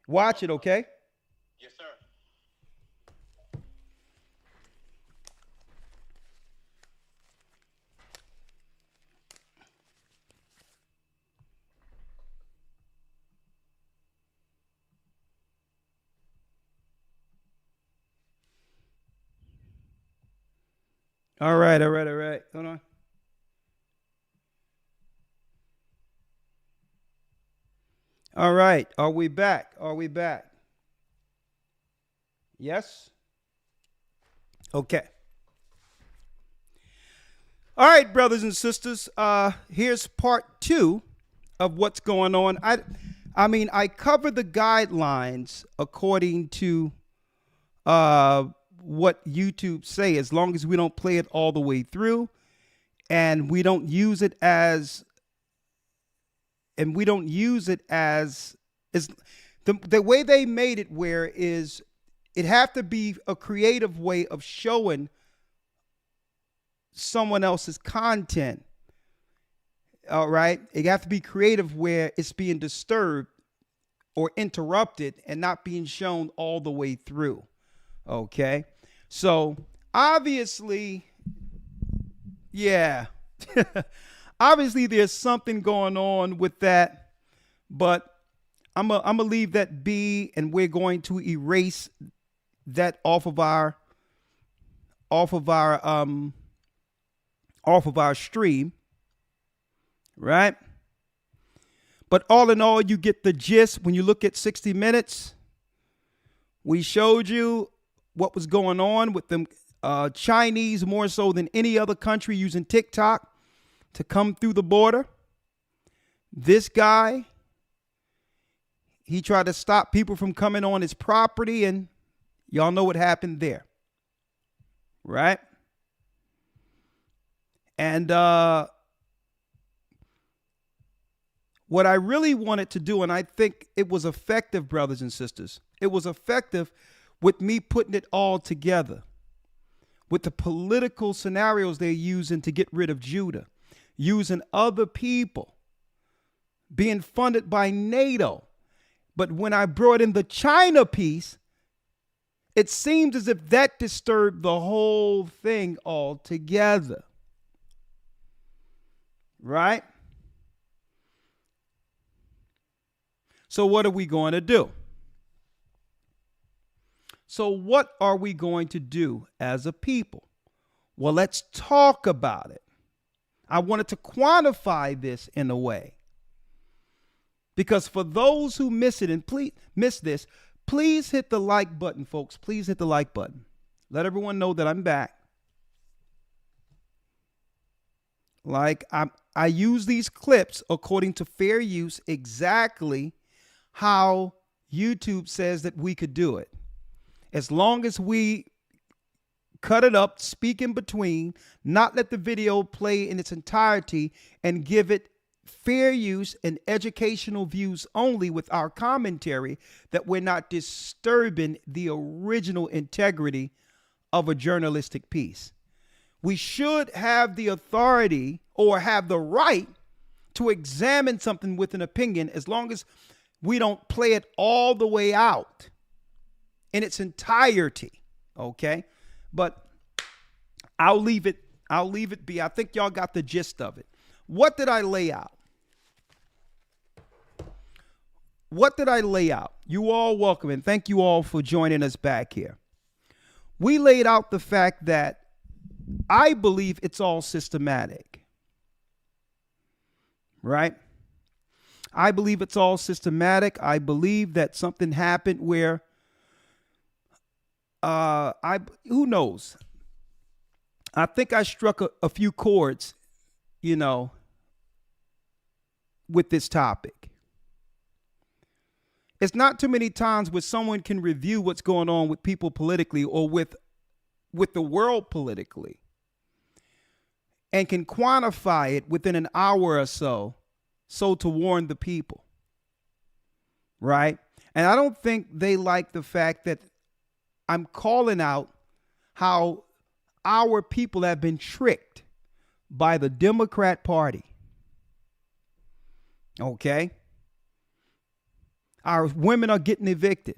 Watch it, okay? Yes, sir. All right, all right, all right. Hold on. All right. Are we back? Are we back? Yes? Okay. All right, brothers and sisters. Here's part two of what's going on. I cover the guidelines according to uh, what YouTube say, as long as we don't play it all the way through, and we don't use it as as the way they made it, where is it have to be a creative way of showing someone else's content. All right, it have to be creative where it's being disturbed or interrupted and not being shown all the way through. Okay, so obviously, yeah. Obviously there's something going on with that, but I'm gonna leave that be, and we're going to erase that off of our um off of our stream, right? But all in all, you get the gist. When you look at 60 Minutes, we showed you what was going on with them Chinese, more so than any other country, using TikTok to come through the border. This guy, he tried to stop people from coming on his property, and y'all know what happened there, right? And what I really wanted to do, and I think it was effective, brothers and sisters, it was effective with me putting it all together with the political scenarios they're using to get rid of Judah, using other people, being funded by NATO. But when I brought in the China piece, it seems as if that disturbed the whole thing altogether. Right? So what are we going to do? So what are we going to do as a people? Well, let's talk about it. I wanted to quantify this in a way, because for those who miss it and please miss this, please hit the like button, folks. Please hit the like button. Let everyone know that I'm back. I use these clips according to fair use, exactly how YouTube says that we could do it. As long as we cut it up, speak in between, not let the video play in its entirety, and give it fair use and educational views only with our commentary, that we're not disturbing the original integrity of a journalistic piece. We should have the authority or have the right to examine something with an opinion, as long as we don't play it all the way out in its entirety. Okay. But I'll leave it be. I think y'all got the gist of it. What did I lay out? What did I lay out? You all welcome, and thank you all for joining us back here. We laid out the fact that I believe it's all systematic, right? I believe it's all systematic. I believe that something happened where who knows? I think I struck a few chords, with this topic. It's not too many times where someone can review what's going on with people politically, or with the world politically, and can quantify it within an hour or so to warn the people, right? And I don't think they like the fact that I'm calling out how our people have been tricked by the Democrat Party. Okay? Our women are getting evicted.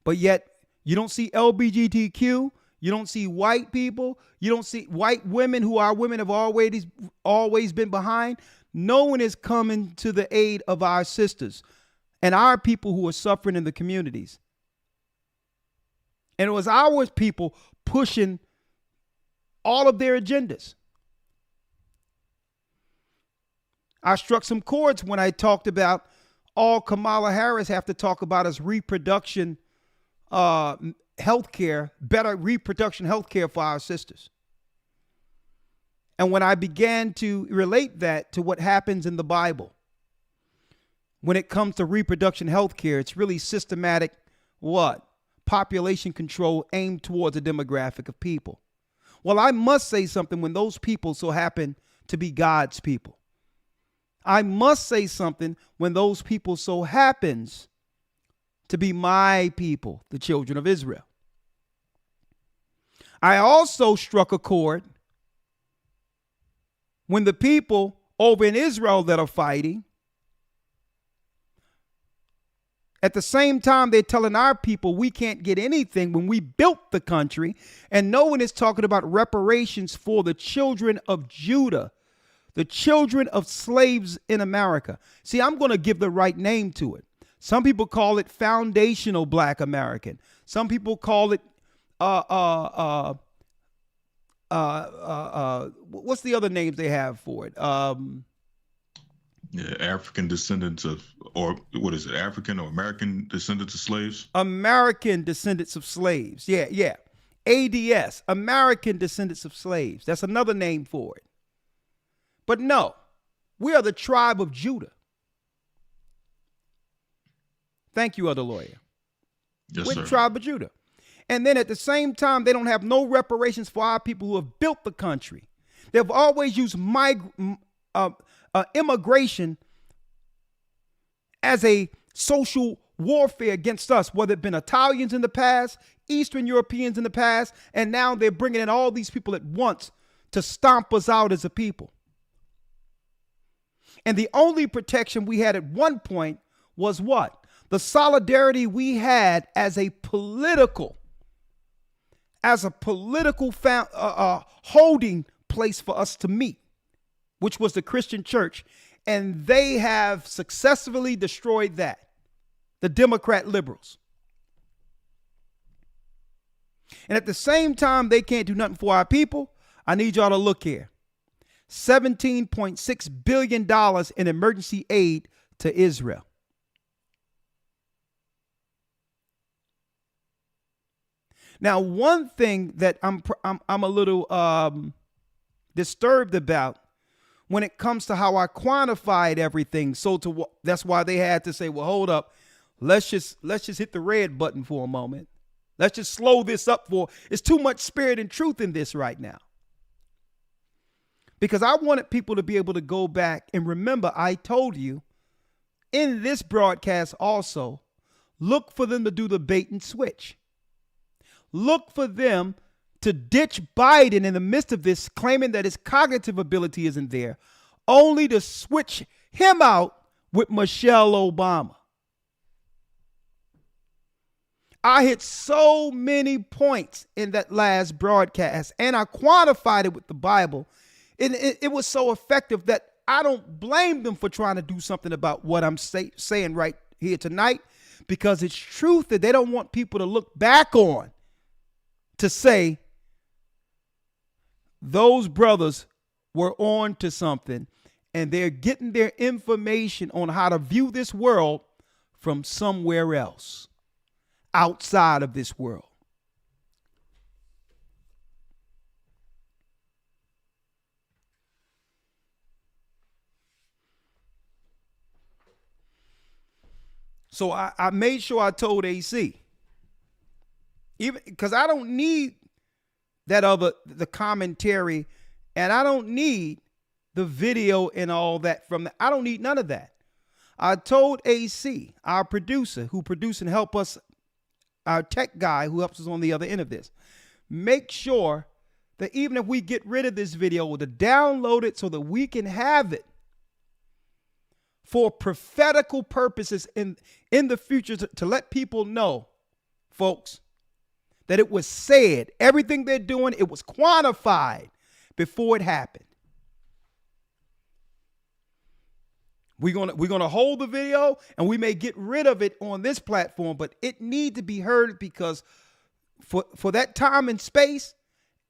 But yet you don't see LGBTQ. You don't see white people. You don't see white women who our women have always been behind. No one is coming to the aid of our sisters and our people who are suffering in the communities. And it was our people pushing all of their agendas. I struck some chords when I talked about all Kamala Harris have to talk about is reproduction health care, better reproduction health care for our sisters. And when I began to relate that to what happens in the Bible, when it comes to reproduction health care, it's really systematic population control aimed towards a demographic of people. Well, I must say something when those people so happen to be God's people. I must say something when those people so happens to be my people, the children of Israel. I also struck a chord when the people over in Israel that are fighting, at the same time, they're telling our people we can't get anything when we built the country, and no one is talking about reparations for the children of Judah, the children of slaves in America. See, I'm going to give the right name to it. Some people call it foundational Black American. Some people call it what's the other names they have for it? African descendants of, or what is it? African or American descendants of slaves? American descendants of slaves. Yeah. ADS, American descendants of slaves. That's another name for it. But no, we are the tribe of Judah. Thank you, other lawyer. Yes, We're sir. the tribe of Judah. And then at the same time, they don't have no reparations for our people who have built the country. They've always used immigration as a social warfare against us, whether it been Italians in the past, Eastern Europeans in the past, and now they're bringing in all these people at once to stomp us out as a people. And the only protection we had at one point was what? The solidarity we had as a political holding place for us to meet, which was the Christian church. And they have successfully destroyed that. The Democrat liberals. And at the same time, they can't do nothing for our people. I need y'all to look here. $17.6 billion in emergency aid to Israel. Now, one thing that I'm a little disturbed about when it comes to how I quantified everything. That's why they had to say, well, hold up. Let's just hit the red button for a moment. Let's just slow this up it's too much spirit and truth in this right now. Because I wanted people to be able to go back and remember, I told you in this broadcast also, look for them to do the bait and switch. Look for them to ditch Biden in the midst of this, claiming that his cognitive ability isn't there, only to switch him out with Michelle Obama. I hit so many points in that last broadcast, and I quantified it with the Bible. It was so effective that I don't blame them for trying to do something about what I'm saying right here tonight, because it's truth that they don't want people to look back on to say those brothers were on to something, and they're getting their information on how to view this world from somewhere else, outside of this world. So I made sure I told AC, even because I don't need the commentary, and I don't need the video and all that I don't need none of that. I told AC, our producer who produced and help us, our tech guy who helps us on the other end of this, make sure that even if we get rid of this video, to download it so that we can have it for prophetical purposes in the future to let people know, folks, that it was said. Everything they're doing, it was quantified before it happened. We're gonna hold the video, and we may get rid of it on this platform, but it needs to be heard, because for that time and space,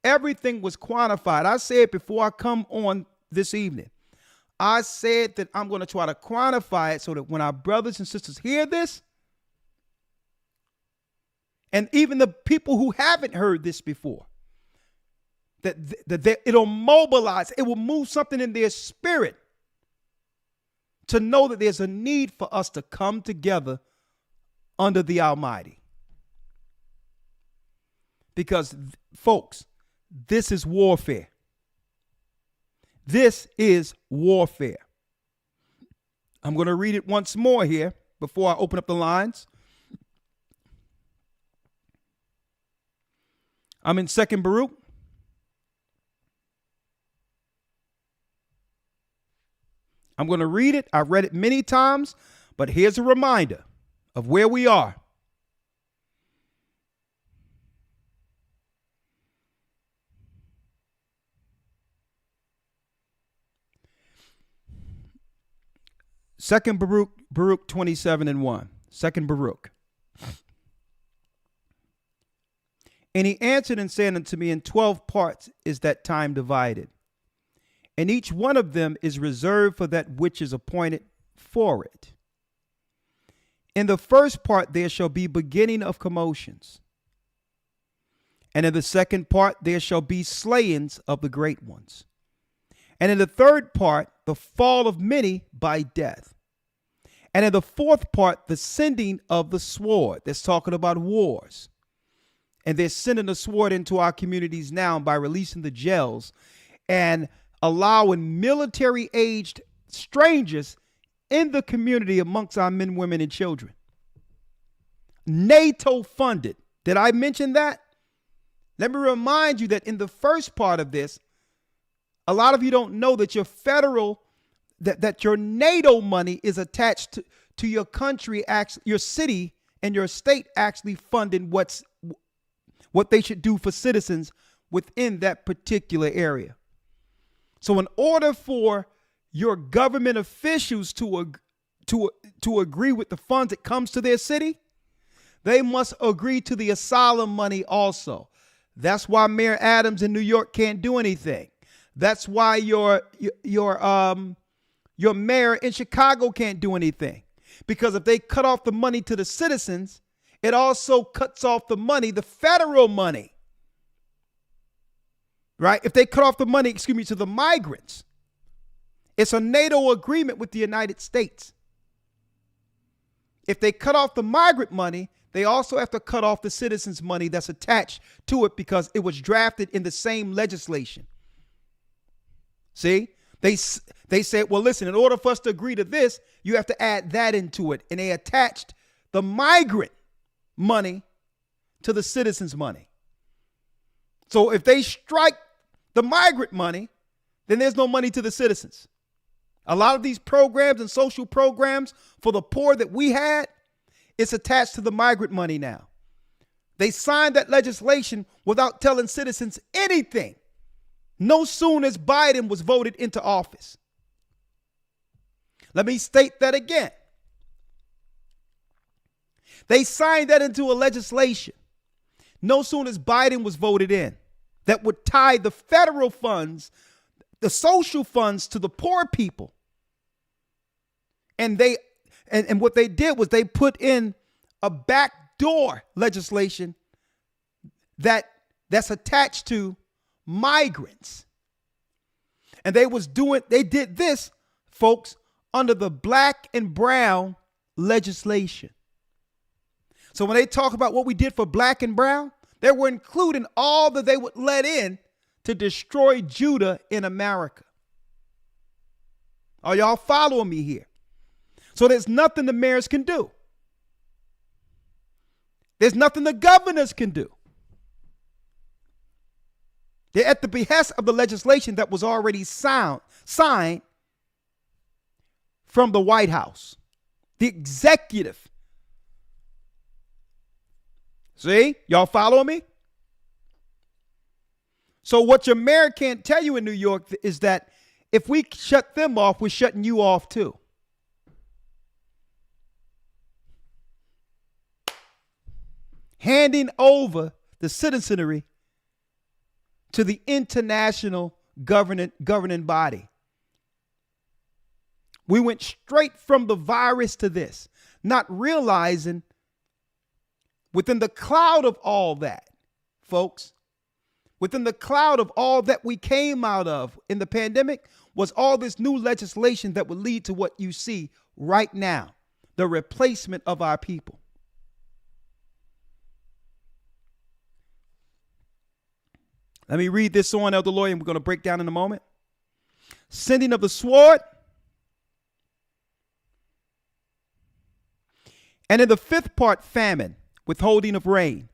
everything was quantified. I said before I come on this evening, I said that I'm going to try to quantify it so that when our brothers and sisters hear this, and even the people who haven't heard this before, that it'll mobilize, it will move something in their spirit to know that there's a need for us to come together under the Almighty. Because, folks, this is warfare. This is warfare. I'm going to read it once more here before I open up the lines. I'm in 2nd Baruch. I'm going to read it. I've read it many times, but here's a reminder of where we are. Second Baruch 27:1. 2nd Baruch. And he answered and said unto me, in 12 parts is that time divided, and each one of them is reserved for that which is appointed for it. In the first part there shall be beginning of commotions, and in the second part there shall be slayings of the great ones, and in the third part the fall of many by death, and in the fourth part the sending of the sword. That's talking about wars. And they're sending the sword into our communities now by releasing the jails and allowing military-aged strangers in the community amongst our men, women, and children. NATO funded. Did I mention that? Let me remind you that in the first part of this, a lot of you don't know that your federal, that your NATO money is attached to your country, your city and your state actually funding what they should do for citizens within that particular area. So in order for your government officials to agree with the funds that comes to their city, they must agree to the asylum money also. That's why Mayor Adams in New York can't do anything. That's why your mayor in Chicago can't do anything. Because if they cut off the money to the citizens, it also cuts off the money, the federal money, right? If they cut off the money, to the migrants, it's a NATO agreement with the United States. If they cut off the migrant money, they also have to cut off the citizens' money that's attached to it because it was drafted in the same legislation. See, they said, well, listen, in order for us to agree to this, you have to add that into it. And they attached the migrant money to the citizens' money. So if they strike the migrant money, then there's no money to the citizens. A lot of these programs and social programs for the poor that we had, it's attached to the migrant money now. They signed that legislation without telling citizens anything. No sooner as Biden was voted into office. Let me state that again. They signed that into a legislation no sooner as Biden was voted in that would tie the federal funds, the social funds, to the poor people. And what they did was they put in a backdoor legislation that's attached to migrants. And they did this, folks, under the black and brown legislation. So when they talk about what we did for black and brown, they were including all that they would let in to destroy Judah in America. Are y'all following me here? So there's nothing the mayors can do. There's nothing the governors can do. They're at the behest of the legislation that was already signed from the White House, the executive. See, y'all follow me? So what your mayor can't tell you in New York is that if we shut them off, we're shutting you off too. Handing over the citizenry to the international governing body. We went straight from the virus to this, not realizing within the cloud of all that, folks, within the cloud of all that we came out of in the pandemic was all this new legislation that would lead to what you see right now, the replacement of our people. Let me read this on, Elder Lawyer, and we're going to break down in a moment. Sending of the sword. And in the fifth part, famine, withholding of rain.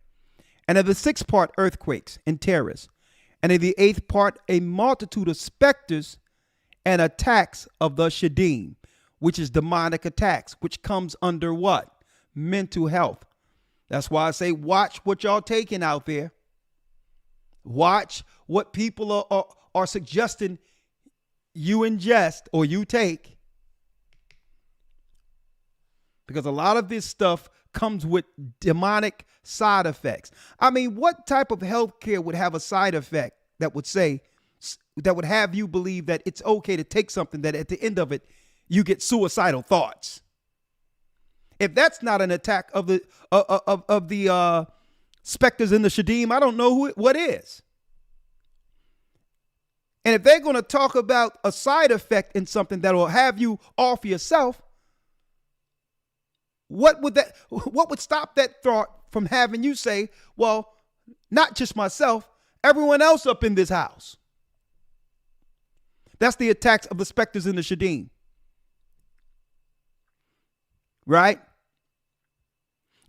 And in the sixth part, earthquakes and terrors. And in the eighth part, a multitude of specters and attacks of the Shadim, which is demonic attacks, which comes under what? Mental health. That's why I say watch what y'all taking out there. Watch what people are suggesting you ingest or you take. Because a lot of this stuff comes with demonic side effects. I mean, what type of healthcare would have a side effect that would have you believe that it's okay to take something that at the end of it, you get suicidal thoughts? If that's not an attack of the specters in the Shadim, I don't know what is. And if they're going to talk about a side effect in something that will have you off yourself, what would stop that thought from having you say, well, not just myself, everyone else up in this house? That's the attacks of the specters in the Shadim. Right?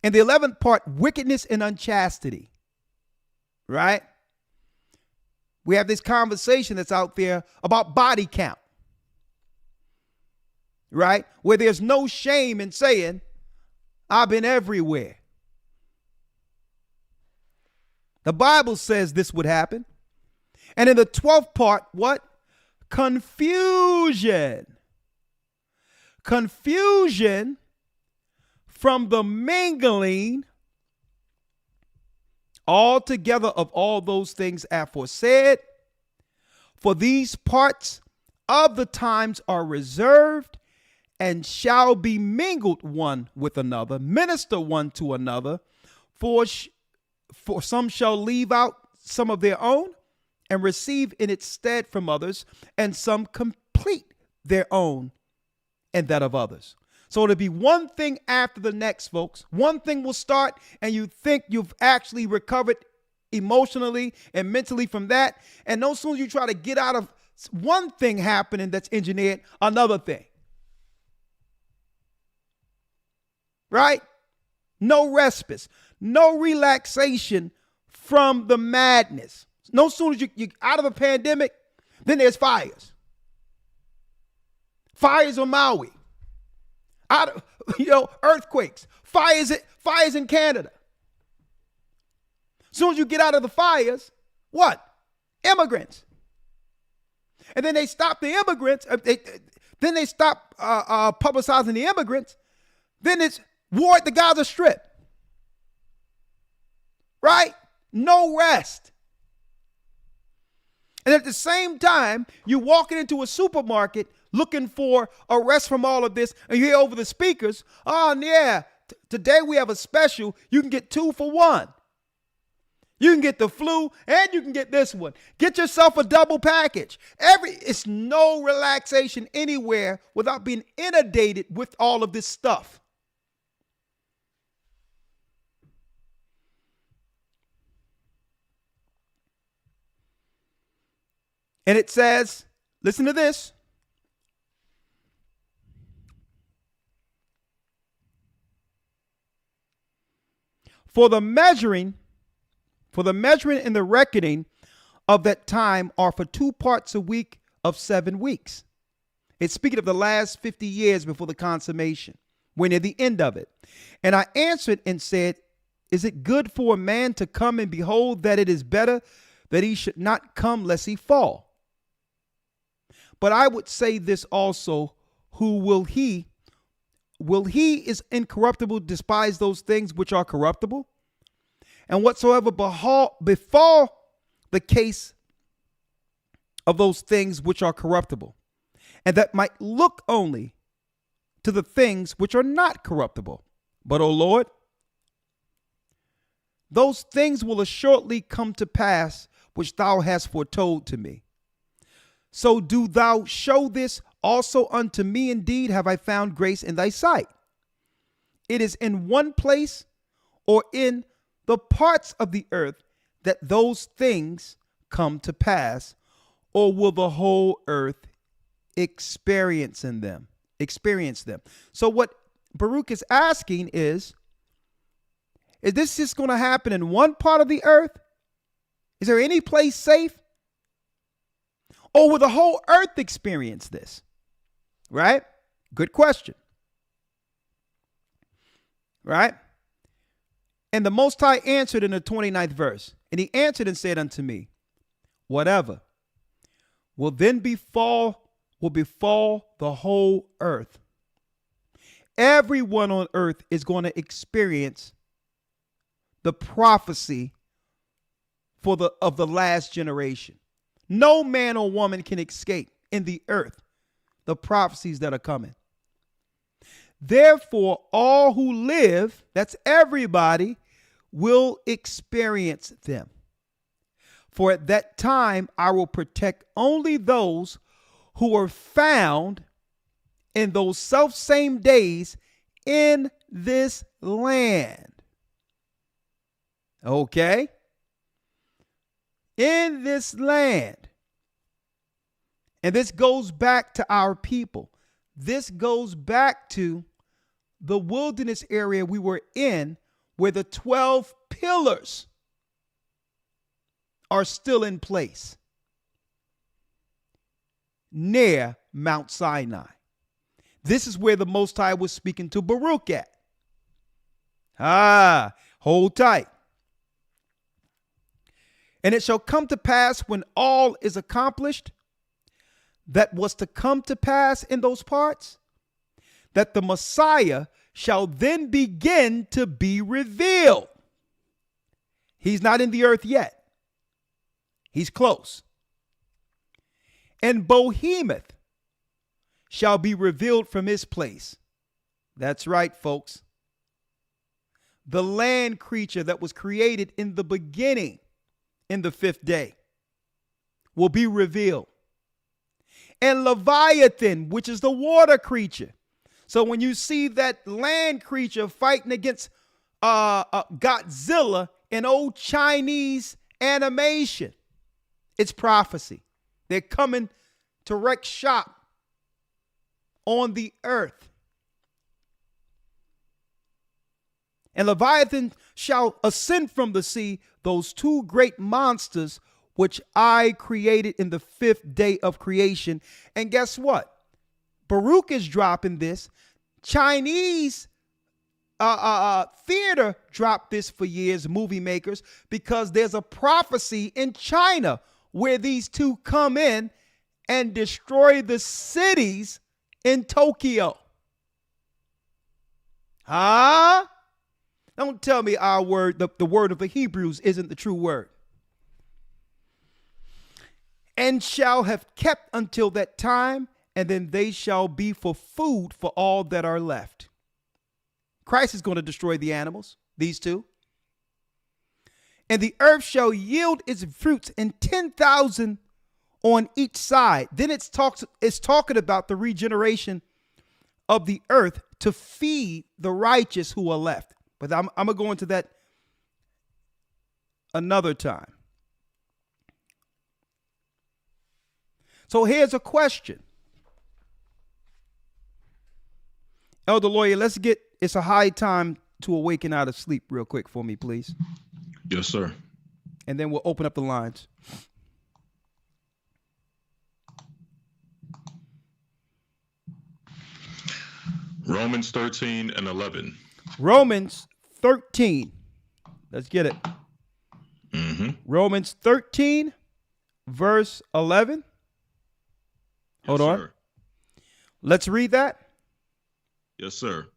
And the 11th part, wickedness and unchastity. Right? We have this conversation that's out there about body count. Right? Where there's no shame in saying, I've been everywhere. The Bible says this would happen. And in the 12th part, what? Confusion. Confusion from the mingling altogether of all those things aforesaid. For these parts of the times are reserved and shall be mingled one with another, minister one to another, for some shall leave out some of their own and receive in its stead from others, and some complete their own and that of others. So it'll be one thing after the next, folks. One thing will start and you think you've actually recovered emotionally and mentally from that. And no sooner you try to get out of one thing happening that's engineered, another thing. Right? No respite, no relaxation from the madness. No sooner as you're out of a pandemic, then there's fires. Fires on Maui. Earthquakes. Fires in Canada. As soon as you get out of the fires, what? Immigrants. And then they stop the immigrants. Then they stop publicizing the immigrants. Then it's war at the Gaza Strip. Right? No rest. And at the same time, you're walking into a supermarket looking for a rest from all of this, and you hear over the speakers, oh yeah, today we have a special. You can get 2 for 1. You can get the flu and you can get this one. Get yourself a double package. It's no relaxation anywhere without being inundated with all of this stuff. And it says, listen to this. For the measuring and the reckoning of that time are for 2 parts a week of 7 weeks. It's speaking of the last 50 years before the consummation. We're near the end of it. And I answered and said, is it good for a man to come and behold that it is better that he should not come lest he fall? But I would say this also, who will he is incorruptible despise those things which are corruptible? And whatsoever befall the case of those things which are corruptible, and that might look only to the things which are not corruptible. But, O Lord, those things will assuredly come to pass which thou hast foretold to me. So do thou show this also unto me. Indeed have I found grace in thy sight. It is in one place or in the parts of the earth that those things come to pass, or will the whole earth experience them? So what Baruch is asking is this just going to happen in one part of the earth? Is there any place safe? Or will the whole earth experience this? Right? Good question. Right? And the Most High answered in the 29th verse. And he answered and said unto me, whatever will then befall the whole earth. Everyone on earth is going to experience the prophecy of the last generation. No man or woman can escape in the earth the prophecies that are coming. Therefore, all who live, that's everybody, will experience them. For at that time, I will protect only those who are found in those self-same days in this land. Okay? In this land. And this goes back to our people. This goes back to the wilderness area we were in, where the 12 pillars are still in place near Mount Sinai. This is where the Most High was speaking to Baruch at. Hold tight. And it shall come to pass when all is accomplished that was to come to pass in those parts, that the Messiah shall then begin to be revealed. He's not in the earth yet. He's close. And Behemoth shall be revealed from his place. That's right, folks. The land creature that was created in the beginning, in the fifth day, will be revealed. And Leviathan, which is the water creature. So when you see that land creature fighting against Godzilla in old Chinese animation, it's prophecy. They're coming to wreak shop on the earth. And Leviathan shall ascend from the sea, those two great monsters which I created in the fifth day of creation. And guess what? Baruch is dropping this. Chinese theater dropped this for years, movie makers, because there's a prophecy in China where these two come in and destroy the cities in Tokyo. Don't tell me our word, the word of the Hebrews, isn't the true word. And shall have kept until that time, and then they shall be for food for all that are left. Christ is going to destroy the animals, these two. And the earth shall yield its fruits in 10,000 on each side. Then it's talking about the regeneration of the earth to feed the righteous who are left. But I'm going to go into that another time. So here's a question. Elder Lawyer, it's a high time to awaken out of sleep real quick for me, please. Yes, sir. And then we'll open up the lines. Romans 13 and 11. Romans 13. Let's get it. Mm-hmm. Romans 13, verse 11. Hold on. Sir. Let's read that. Yes, sir.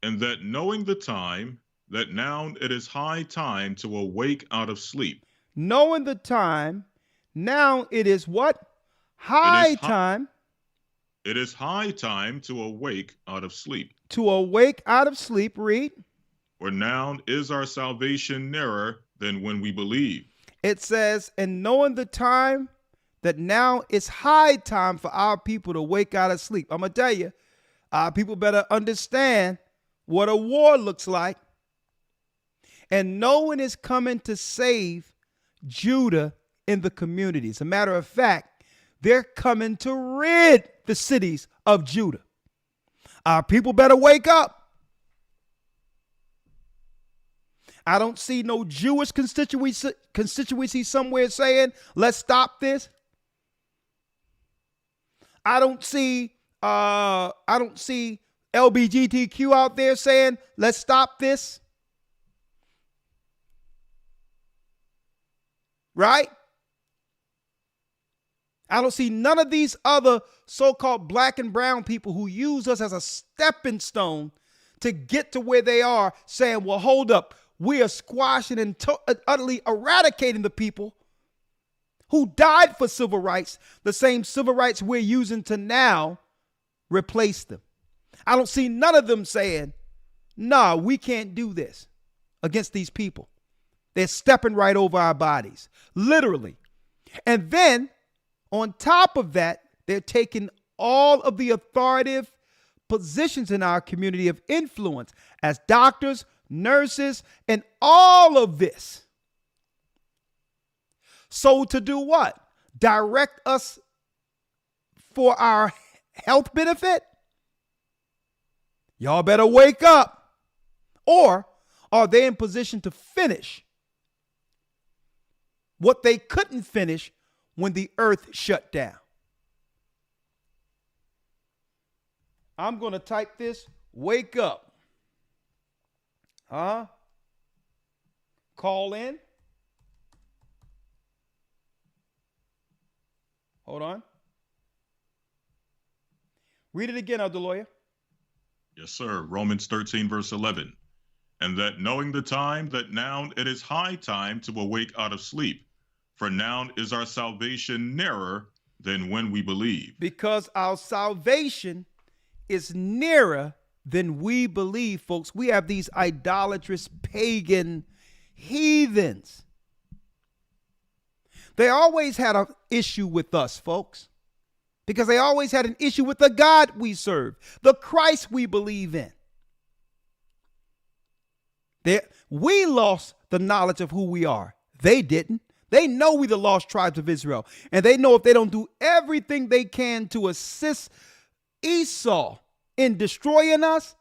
And that knowing the time, that now it is high time to awake out of sleep. Knowing the time, now it is what? High time. It is high time to awake out of sleep. To awake out of sleep, read. For now is our salvation nearer than when we believe. It says, and knowing the time, that now it's high time for our people to wake out of sleep. I'm going to tell you, our people better understand what a war looks like. And no one is coming to save Judah in the community. As a matter of fact, they're coming to rid the cities of Judah. Our people better wake up. I don't see no Jewish constituency somewhere saying, let's stop this. I don't see LGBTQ out there saying, let's stop this. Right? I don't see none of these other so-called black and brown people who use us as a stepping stone to get to where they are saying, well, hold up. We are squashing and utterly eradicating the people who died for civil rights, the same civil rights we're using to now replace them. I don't see none of them saying, nah, we can't do this against these people. They're stepping right over our bodies, literally. And then on top of that, they're taking all of the authoritative positions in our community of influence as doctors, nurses, and all of this. So to do what? Direct us for our health benefit? Y'all better wake up. Or are they in position to finish what they couldn't finish when the earth shut down? I'm going to type this, wake up. Call in. Hold on. Read it again, Elder Lawyer. Yes, sir. Romans 13, verse 11. And that knowing the time, that now it is high time to awake out of sleep. For now is our salvation nearer than when we believe. Because our salvation is nearer than we believe, folks. We have these idolatrous pagan heathens. They always had an issue with us, folks, because they always had an issue with the God we serve, the Christ we believe in. We lost the knowledge of who we are. They didn't. They know we the lost tribes of Israel. And they know if they don't do everything they can to assist Esau in destroying us,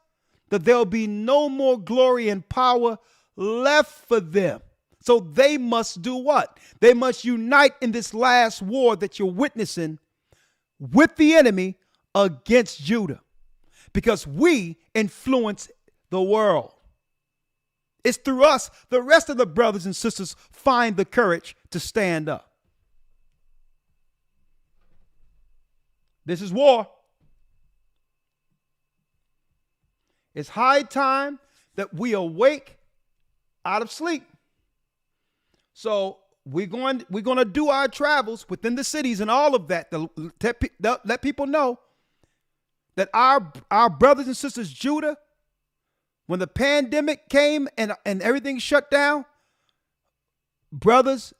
that there'll be no more glory and power left for them. So they must do what? They must unite in this last war that you're witnessing with the enemy against Judah, because we influence the world. It's through us the rest of the brothers and sisters find the courage to stand up. This is war. It's high time that we awake out of sleep. So we're going to do our travels within the cities and all of that to let people know that our brothers and sisters, Judah, when the pandemic came and everything shut down, brothers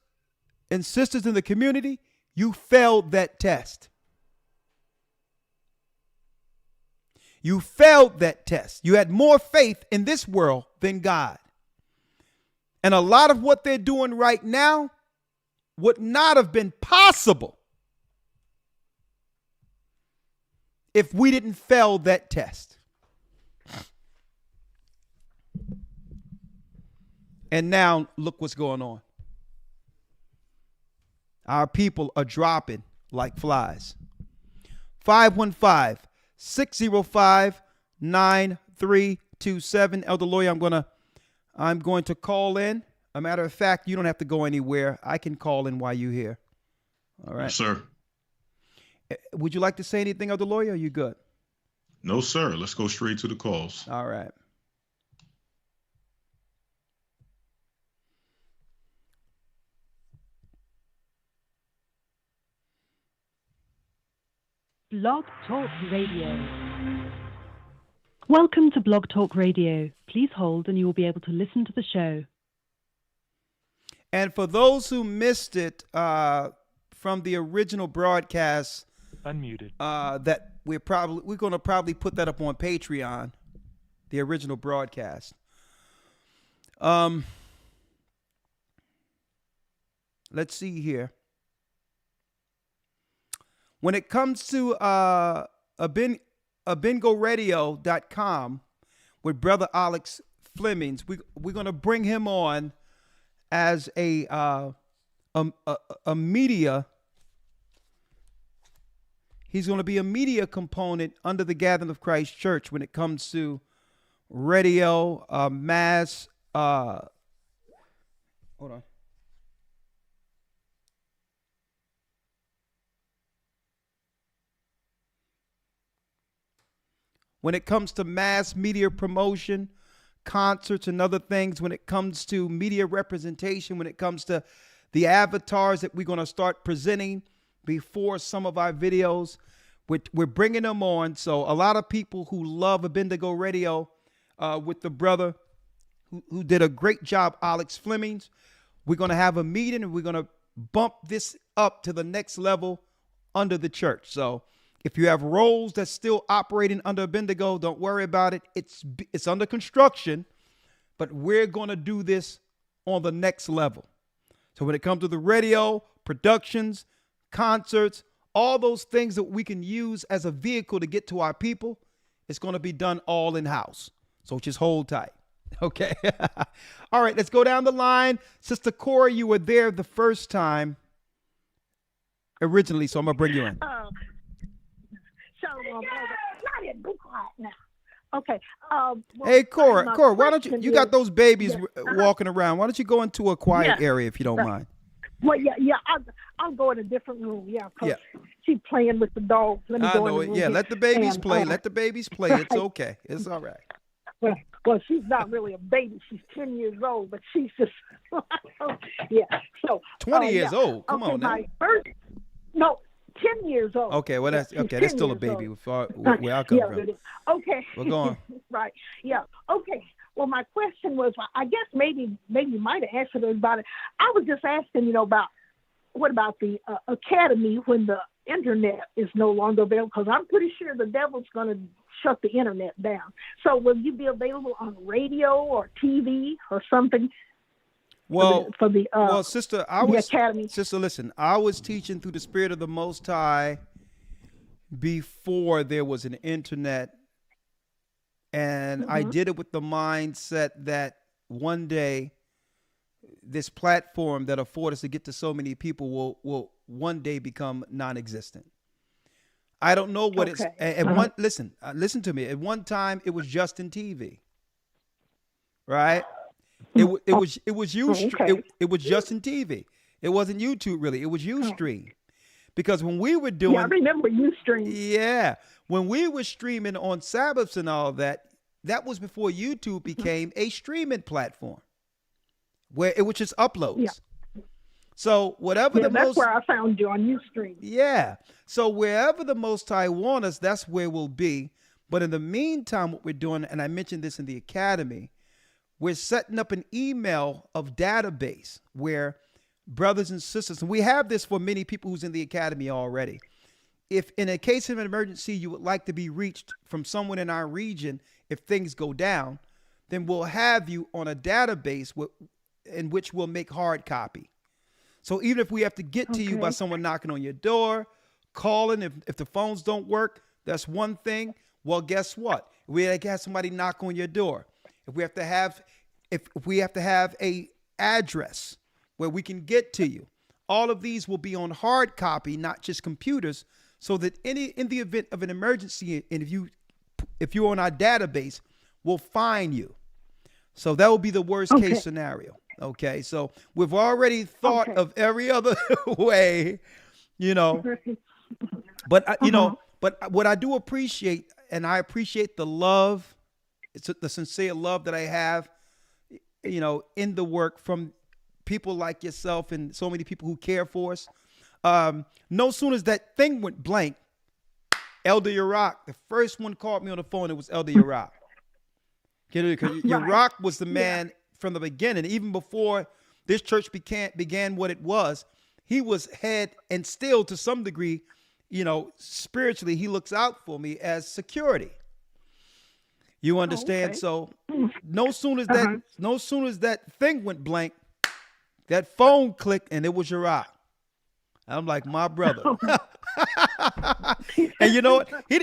and sisters in the community, you failed that test. You failed that test. You had more faith in this world than God. And a lot of what they're doing right now would not have been possible if we didn't fail that test. And now look what's going on. Our people are dropping like flies. 515 605-9327. Elder Lawyer, I'm going to call in. A matter of fact, you don't have to go anywhere. I can call in while you're here. All right. Yes, sir. Would you like to say anything, Elder Lawyer? Or are you good? No, sir. Let's go straight to the calls. All right. Blog Talk Radio. Welcome to Blog Talk Radio. Please hold and you will be able to listen to the show. And for those who missed it from the original broadcast, Unmuted. that we're going to probably put that up on Patreon, the original broadcast. Let's see here. When it comes to AbengoRadio.com with Brother Alex Flemings, we're going to bring him on as a media. He's going to be a media component under the Gathering of Christ Church when it comes to radio, mass. Hold on. When it comes to mass media promotion, concerts and other things, when it comes to media representation, when it comes to the avatars that we're going to start presenting before some of our videos, we're bringing them on. So a lot of people who love Abendigo Radio with the brother who did a great job, Alex Flemings, we're going to have a meeting and we're going to bump this up to the next level under the church. So if you have roles that's still operating under Abendigo, don't worry about it. It's under construction, but we're going to do this on the next level. So when it comes to the radio, productions, concerts, all those things that we can use as a vehicle to get to our people, it's going to be done all in-house. So just hold tight. Okay. All right, let's go down the line. Sister Cora, you were there the first time originally, so I'm going to bring you in. Be quiet now. Okay. Hey, Cora, why don't you got those babies walking around. Why don't you go into a quiet area if you don't mind? Well, yeah, I'll go in a different room. Yeah, because she's playing with the dogs. Let me go in the room. Yeah, let the babies play. Let the babies play. It's okay. It's all right. Well, she's not really a baby. She's 10 years old, but she's just, yeah. So 20 years old. Come on now. 10 years old. Okay, well that's still a baby where I come from. Okay. We're going. Right. Yeah. Okay. Well, my question was, I guess maybe you might have answered about it. I was just asking, about what about the academy when the internet is no longer available? Because I'm pretty sure the devil's going to shut the internet down. So will you be available on radio or TV or something? Well, sister, academy. Sister, listen, I was teaching through the Spirit of the Most High before there was an internet, and I did it with the mindset that one day this platform that affords us to get to so many people will one day become non-existent. I don't know what it's. Listen to me. At one time, it was Justin TV, right? It was Ustream. It was Justin TV. It wasn't YouTube really. It was Ustream, because when we were doing, I remember Ustream. Yeah, when we were streaming on Sabbaths and all that, that was before YouTube became a streaming platform, where it was just uploads. Yeah. So that's where I found you, on Ustream. Yeah. So wherever the Most High want us, that's where we'll be. But in the meantime, what we're doing, and I mentioned this in the academy, we're setting up an email of database where brothers and sisters, and we have this for many people who's in the academy already. If in a case of an emergency, you would like to be reached from someone in our region, if things go down, then we'll have you on a database in which we'll make hard copy. So even if we have to get to you by someone knocking on your door, calling, if the phones don't work, that's one thing. Well, guess what? We have somebody knock on your door. If we have to have a address where we can get to you, all of these will be on hard copy, not just computers, so that in the event of an emergency, and if you're on our database, we'll find you. So that will be the worst case scenario. Okay, so we've already thought of every other way, you know. But you know, but what I do appreciate, and I appreciate the love, it's the sincere love that I have, you know, in the work from people like yourself and so many people who care for us. No sooner as that thing went blank, Elder Yarack, the first one called me on the phone. It was Elder Yarack. Yarack was the man from the beginning, even before this church began what it was. He was head, and still to some degree, you know, spiritually, he looks out for me as security. You understand? So no sooner as that thing went blank, that phone clicked, and it was Yarack. I'm like, my brother. And you know what? He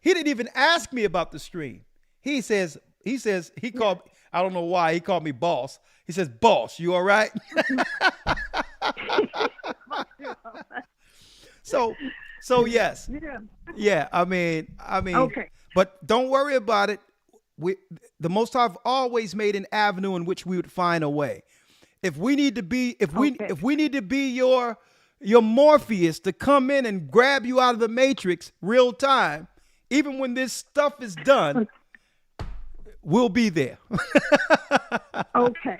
didn't even ask me about the stream. He called, I don't know why, he called me boss. He says, boss, you all right? So yes. Yeah, I mean, okay. But don't worry about it. The Most High have always made an avenue in which we would find a way. If we need to be your Morpheus to come in and grab you out of the matrix real time, even when this stuff is done, we'll be there. Okay.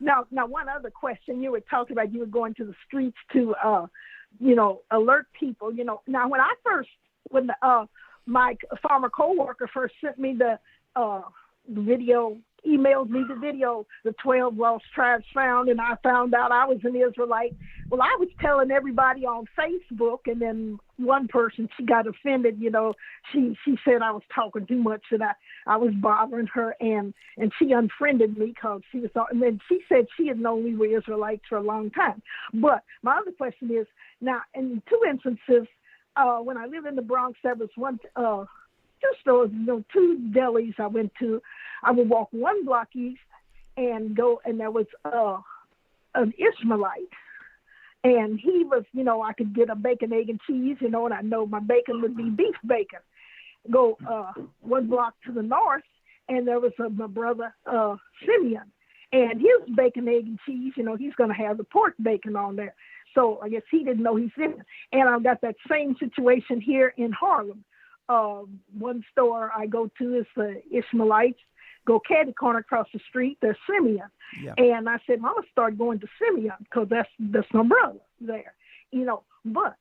Now, one other question. You were talking about you were going to the streets to, alert people. You know, now when my former coworker first sent me the video, emailed me the video, the 12 lost tribes found, and I found out I was an Israelite. Well, I was telling everybody on Facebook, and then one person, she got offended. You know, she said I was talking too much, and I was bothering her, and she unfriended me because she was. And then she said she had known we were Israelites for a long time. But my other question is, now in two instances, when I lived in the Bronx, there was two stores, two delis I went to. I would walk one block east and go, and there was an Ishmaelite. And he was, I could get a bacon, egg, and cheese, and I know my bacon would be beef bacon. Go one block to the north, and there was my brother, Simeon. And his bacon, egg, and cheese, he's going to have the pork bacon on there. So I guess he didn't know he's Simeon. And I've got that same situation here in Harlem. One store I go to is the Ishmaelites. Go caddy corner across the street, there's Simeon. Yeah. And I said, I'm going to start going to Simeon because that's my brother there. But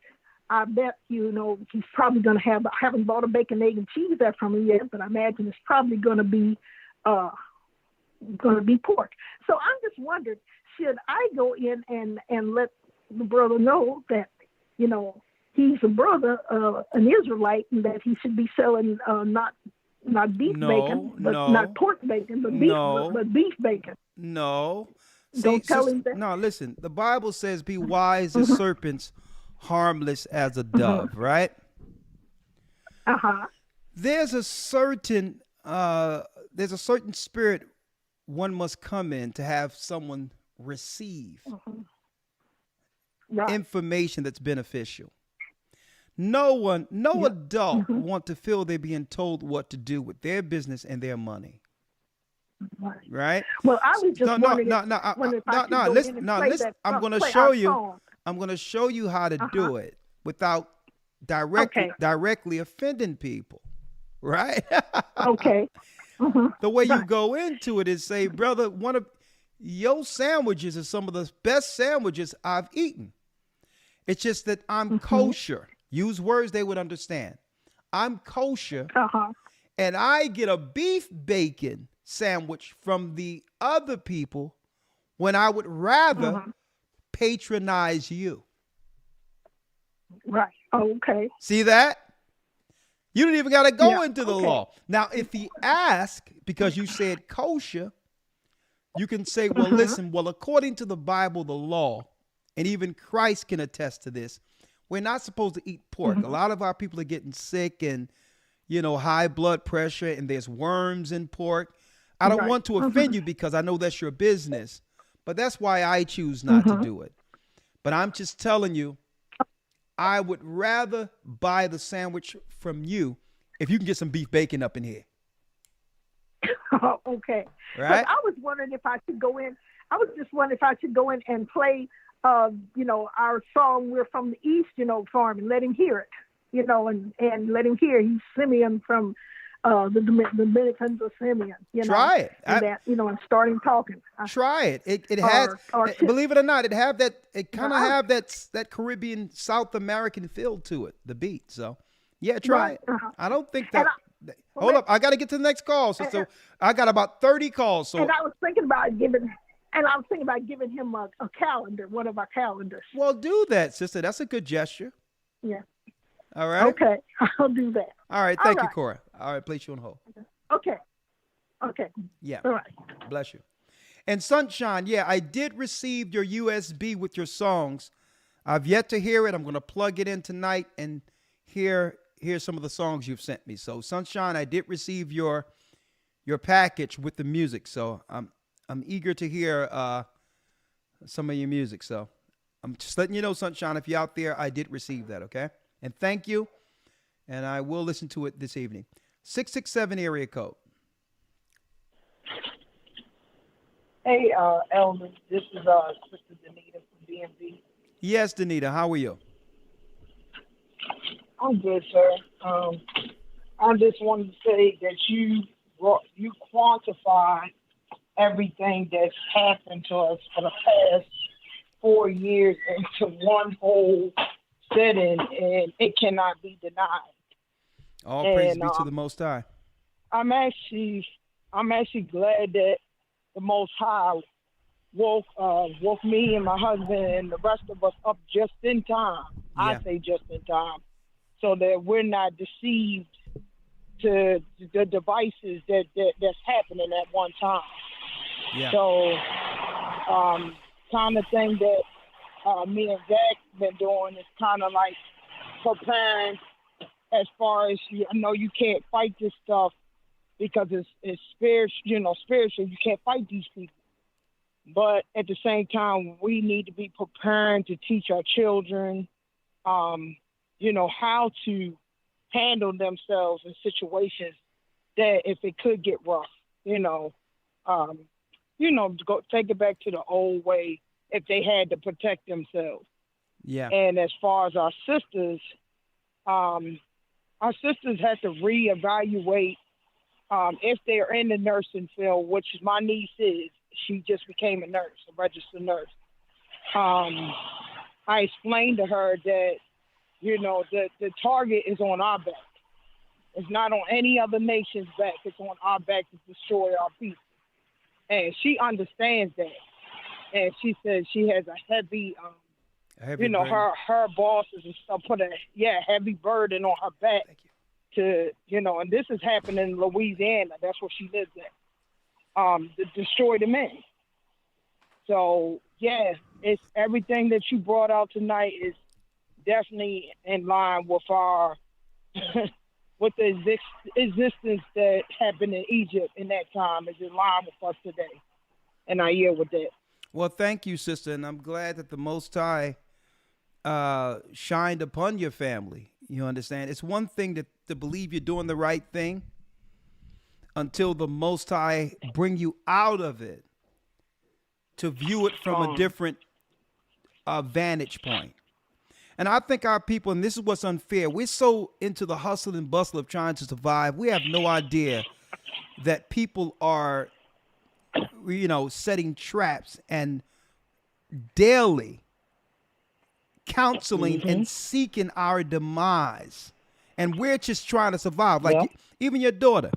I bet, he's probably going to have, I haven't bought a bacon, egg, and cheese there from him yet, but I imagine it's probably going to be pork. So I'm just wondering, should I go in and let the brother know that, he's a brother, an Israelite, and that he should be selling not beef bacon, but not pork bacon, but beef bacon. No. Don't tell him that. No, listen. The Bible says, "Be wise as serpents, harmless as a dove." Right? There's a certain spirit one must come in to have someone receive information that's beneficial. No adult want to feel they're being told what to do with their business and their money. Right? Well, I was just wondering. Listen. I'm going to show you. I'm going to show you how to do it without directly offending people. Right? Okay. The way you go into it is say, brother, one of your sandwiches is some of the best sandwiches I've eaten. It's just that I'm kosher. Use words they would understand. I'm kosher, and I get a beef bacon sandwich from the other people when I would rather patronize you. Right. Okay. See that? You don't even got to go into the law. Now, if he asks, because you said kosher, you can say, well, listen, according to the Bible, the law, and even Christ can attest to this, we're not supposed to eat pork. A lot of our people are getting sick and, high blood pressure, and there's worms in pork. I don't want to offend you because I know that's your business, but that's why I choose not to do it. But I'm just telling you, I would rather buy the sandwich from you if you can get some beef bacon up in here. Okay. Right? But I was wondering if I should go in. I was just wondering if I should go in and play, our song "We're from the East," for him and let him hear it, and let him hear. He's Simeon from the Dominicans of Simeon. Try it. And starting talking. Try it. It has, or believe it or not, it kind of have that Caribbean South American feel to it, the beat. So yeah, try it. I don't think that. Hold up, I got to get to the next call. So I got about 30 calls. So and I was thinking about giving him a calendar, one of our calendars. Well, do that, sister. That's a good gesture. Yeah. All right. Okay, I'll do that. All right. Thank you, Cora. All right, place you on hold. Okay. Yeah. All right. Bless you. And Sunshine, yeah, I did receive your USB with your songs. I've yet to hear it. I'm going to plug it in tonight and hear some of the songs you've sent me. So, Sunshine, I did receive your package with the music. So, I'm eager to hear some of your music. So, I'm just letting you know, Sunshine, if you're out there, I did receive that, okay? And thank you. And I will listen to it this evening. 667 area code. Hey, Elman, this is Sister Danita from DMV. Yes, Danita, how are you? I'm good, sir. I just wanted to say that you quantify everything that's happened to us for the past 4 years into one whole setting, and it cannot be denied. All praise be to the Most High. I'm actually glad that the Most High woke me and my husband and the rest of us up just in time. Yeah. I say just in time, so that we're not deceived to the devices that's happening at one time. Yeah. So, kind of thing that me and Zach been doing is kind of like preparing. As far as I know, you can't fight this stuff because it's spiritual. Spiritual, you can't fight these people. But at the same time, we need to be preparing to teach our children, how to handle themselves in situations that if it could get rough, go take it back to the old way if they had to protect themselves. Yeah. And as far as our sisters had to reevaluate if they're in the nursing field, which my niece is. She just became a nurse, a registered nurse. I explained to her that, the target is on our back. It's not on any other nation's back. It's on our back to destroy our people. And she understands that. And she says she has a heavy, burden. her bosses and stuff put a heavy burden on her back. Thank you. To, and this is happening in Louisiana. That's where she lives at. To destroy the men. So, yeah, it's everything that you brought out tonight is definitely in line with our, with the existence that happened in Egypt in that time is in line with us today. And I yield with that. Well, thank you, sister. And I'm glad that the Most High shined upon your family. You understand? It's one thing to believe you're doing the right thing until the Most High bring you out of it to view it from a different vantage point. And I think our people, and this is what's unfair, we're so into the hustle and bustle of trying to survive, we have no idea that people are, setting traps and daily counseling and seeking our demise. And we're just trying to survive. Like even your daughter,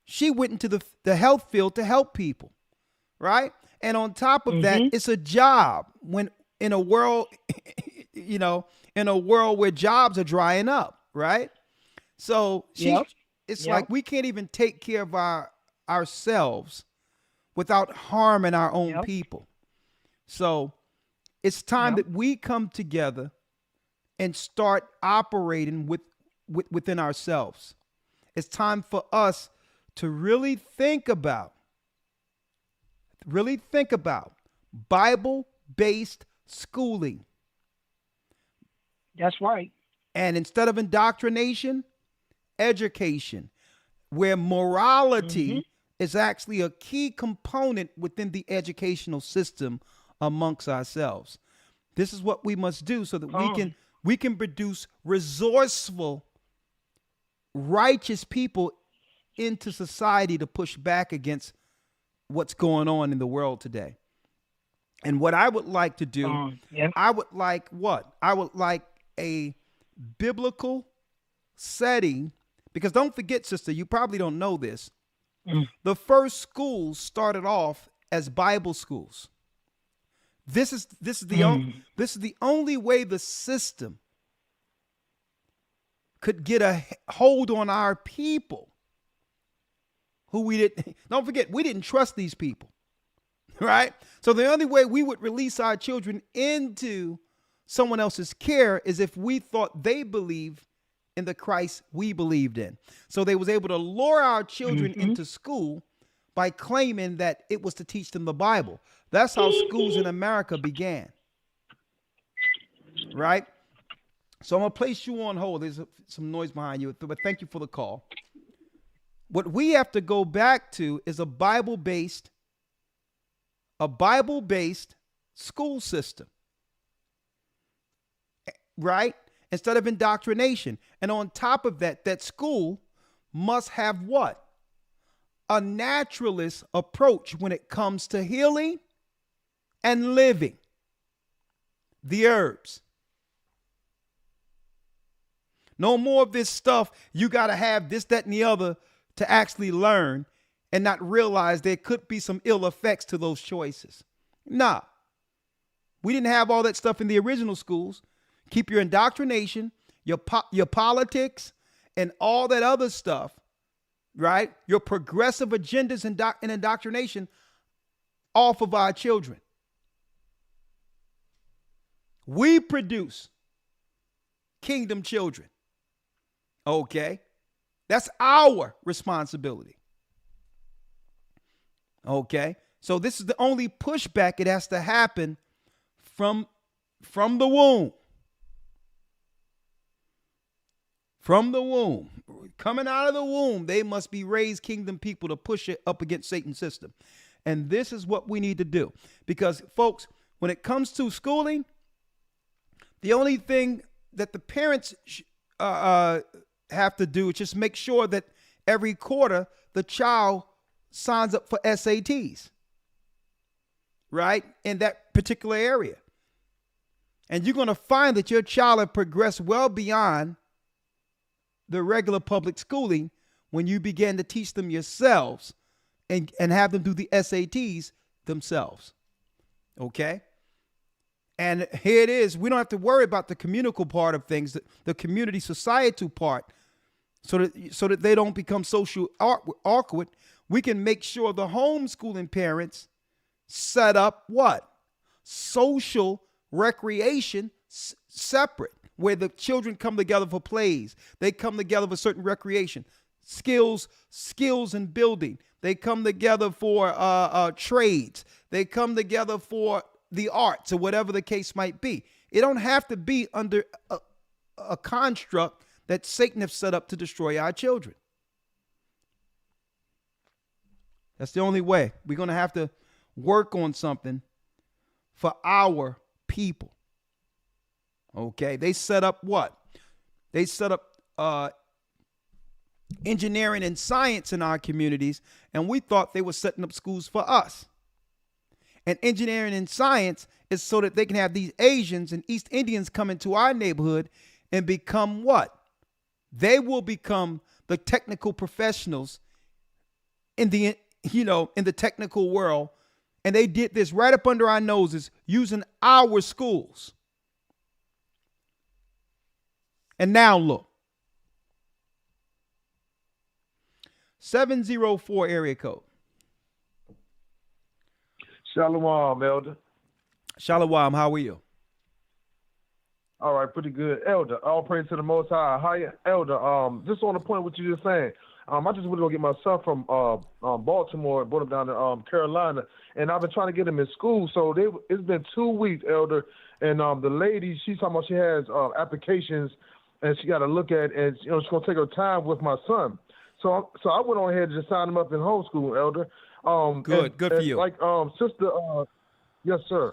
she went into the health field to help people, right? And on top of that, it's a job when in a world, in a world where jobs are drying up, right? So it's like we can't even take care of ourselves without harming our own people. So it's time that we come together and start operating within ourselves. It's time for us to really think about Bible-based schooling. That's right. And instead of indoctrination, education, where morality is actually a key component within the educational system amongst ourselves. This is what we must do so that we can produce resourceful, righteous people into society to push back against what's going on in the world today. And what I would like to do, I would like what? I would like a biblical setting, because don't forget, sister, you probably don't know this. The first schools started off as Bible schools. This is the only way the system could get a hold on our people who we didn't. Don't forget, we didn't trust these people, right? So the only way we would release our children into someone else's care is if we thought they believed in the Christ we believed in. So they was able to lure our children into school by claiming that it was to teach them the Bible. That's how schools in America began, right? So I'm going to place you on hold. There's some noise behind you, but thank you for the call. What we have to go back to is a Bible-based school system, right? Instead of indoctrination. And on top of that, that school must have what? A naturalist approach when it comes to healing and living the herbs. No more of this stuff. You got to have this, that, and the other to actually learn and not realize there could be some ill effects to those choices. Nah, we didn't have all that stuff in the original schools. Keep your indoctrination, your politics, and all that other stuff, right? Your progressive agendas and indoctrination off of our children. We produce kingdom children. Okay? That's our responsibility. Okay? So this is the only pushback. It has to happen from the womb. From the womb. Coming out of the womb, they must be raised kingdom people to push it up against Satan's system. And this is what we need to do. Because, folks, when it comes to schooling, the only thing that the parents have to do is just make sure that every quarter the child signs up for SATs, right, in that particular area. And you're going to find that your child has progressed well beyond the regular public schooling when you begin to teach them yourselves and have them do the SATs themselves. Okay? And here it is. We don't have to worry about the communal part of things, the community societal part, so that they don't become social awkward. We can make sure the homeschooling parents set up what? Social recreation separate, where the children come together for plays. They come together for certain recreation, skills in building. They come together for trades. They come together for the arts or whatever the case might be. It don't have to be under a construct that Satan has set up to destroy our children. That's the only way. We're going to have to work on something for our people. Okay, they set up what? They set up engineering and science in our communities, and we thought they were setting up schools for us. And engineering and science is so that they can have these Asians and East Indians come into our neighborhood and become what? They will become the technical professionals in the technical world. And they did this right up under our noses using our schools. And now look. 704 area code. Shalom, Elder. Shalom, how are you? All right, pretty good. Elder, all praise to the Most High. Hi, Elder, just on the point what you just saying. I just went to go get my son from Baltimore and brought him down to Carolina, and I've been trying to get him in school. So it's been 2 weeks, Elder, and the lady, she's talking about she has applications, and she got to look at, and she's gonna take her time with my son. So I went on ahead and just signed him up in homeschool, Elder. Good for you. Like sister, yes sir.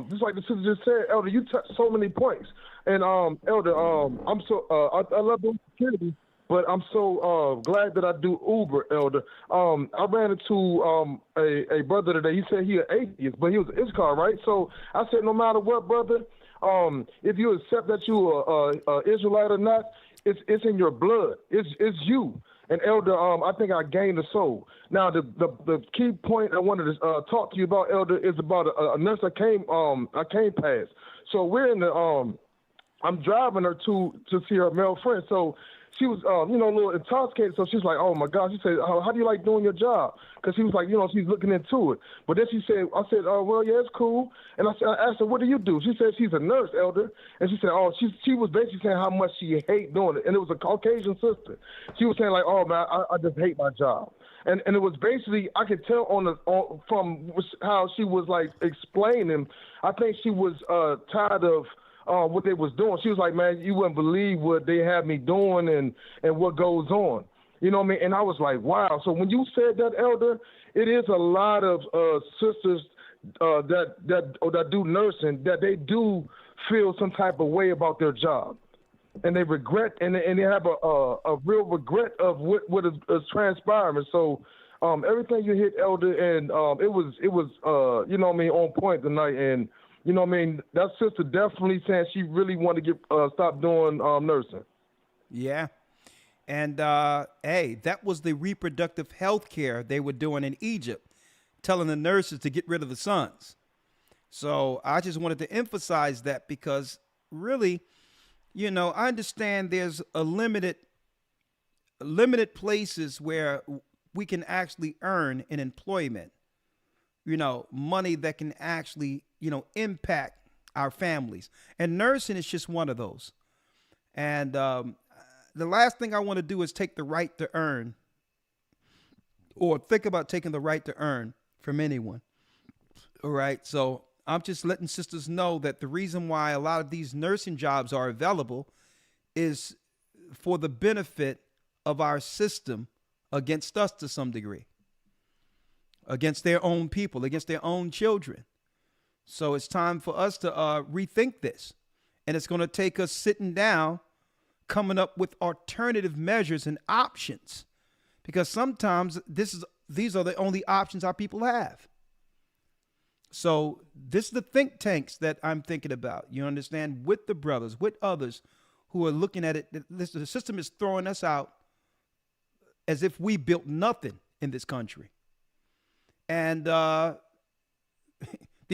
Just like the sister just said, Elder, you touched so many points. And Elder, I'm so I love the opportunity, but I'm so glad that I do Uber, Elder. I ran into a brother today. He said he an atheist, but he was an Issachar, right? So I said, no matter what, brother, if you accept that you are Israelite or not, it's in your blood. It's you. And Elder, I think I gained a soul. Now, the key point I wanted to talk to you about, Elder, is about a nurse I came past. So we're in the I'm driving her to see her male friend. So she was, a little intoxicated. So she's like, oh my God. She said, how do you like doing your job? Because she was like, she's looking into it. But then I said, oh, well, yeah, it's cool. And I asked her, what do you do? She said she's a nurse, Elder. And she said, oh, she was basically saying how much she hate doing it. And it was a Caucasian sister. She was saying like, oh man, I just hate my job. And it was basically, I could tell from how she was like explaining, I think she was tired of what they was doing. She was like, man, you wouldn't believe what they have me doing and what goes on. You know what I mean? And I was like, wow. So when you said that, Elder, it is a lot of sisters that do nursing, that they do feel some type of way about their job. And they regret, and they have a real regret of what is transpiring. So everything you hit, Elder, and it was on point tonight. And that sister definitely saying she really wanted to stop doing nursing. Yeah. And, hey, that was the reproductive health care they were doing in Egypt, telling the nurses to get rid of the sons. So I just wanted to emphasize that because really, I understand there's a limited places where we can actually earn in employment, money that can actually, impact our families. And nursing is just one of those. And the last thing I want to do is take the right to earn or think about taking the right to earn from anyone. All right. So I'm just letting sisters know that the reason why a lot of these nursing jobs are available is for the benefit of our system against us to some degree, against their own people, against their own children. So it's time for us to rethink this. And it's going to take us sitting down, coming up with alternative measures and options, because sometimes these are the only options our people have. So this is the think tanks that I'm thinking about, you understand, with the brothers, with others who are looking at it. The system is throwing us out as if we built nothing in this country. And the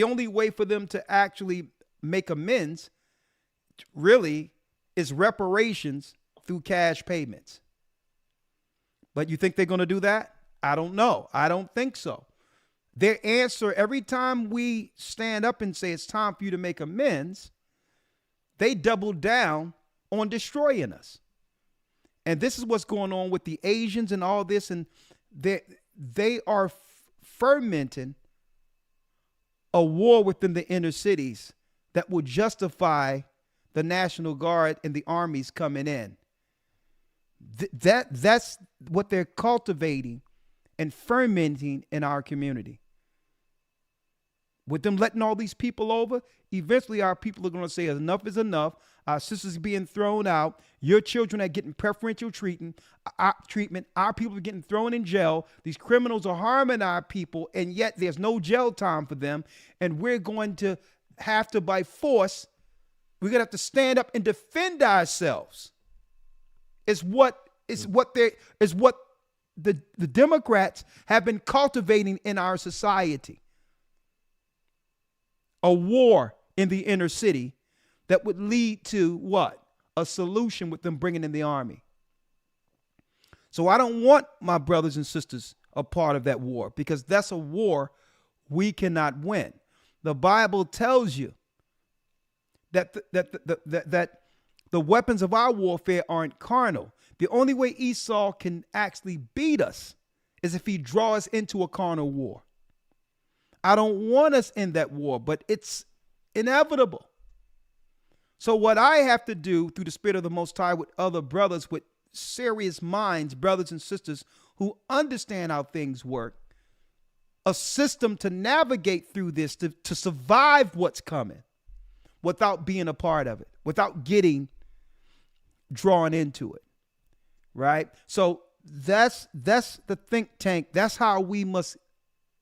only way for them to actually make amends really is reparations through cash payments. But you think they're going to do that? I don't know. I don't think so. Their answer, every time we stand up and say it's time for you to make amends, they double down on destroying us. And this is what's going on with the Asians and all this. And they are fermenting a war within the inner cities that will justify the National Guard and the armies coming in. That's what they're cultivating and fermenting in our community. With them letting all these people over, eventually our people are going to say enough is enough. Our sisters are being thrown out. Your children are getting preferential treatment. Our people are getting thrown in jail. These criminals are harming our people, and yet there's no jail time for them. And we're going to have to, by force, we're going to have to stand up and defend ourselves. Is what the Democrats have been cultivating in our society. A war in the inner city that would lead to what? A solution with them bringing in the army. So I don't want my brothers and sisters a part of that war, because that's a war we cannot win. The Bible tells you that the weapons of our warfare aren't carnal. The only way Esau can actually beat us is if he draws us into a carnal war. I don't want us in that war, but it's inevitable. So what I have to do through the Spirit of the Most High with other brothers with serious minds, brothers and sisters who understand how things work, a system to navigate through this, to survive what's coming without being a part of it, without getting drawn into it, right? So that's the think tank. That's how we must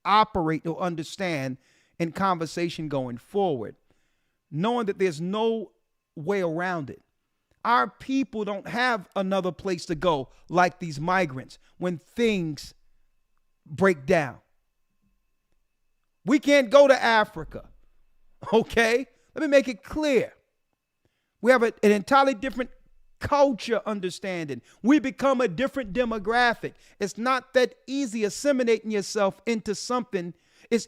operate or understand in conversation going forward, knowing that there's no way around it. Our people don't have another place to go like these migrants when things break down. We can't go to Africa, okay? Let me make it clear. We have an entirely different culture understanding. We become a different demographic. It's not that easy assimilating yourself into something. It's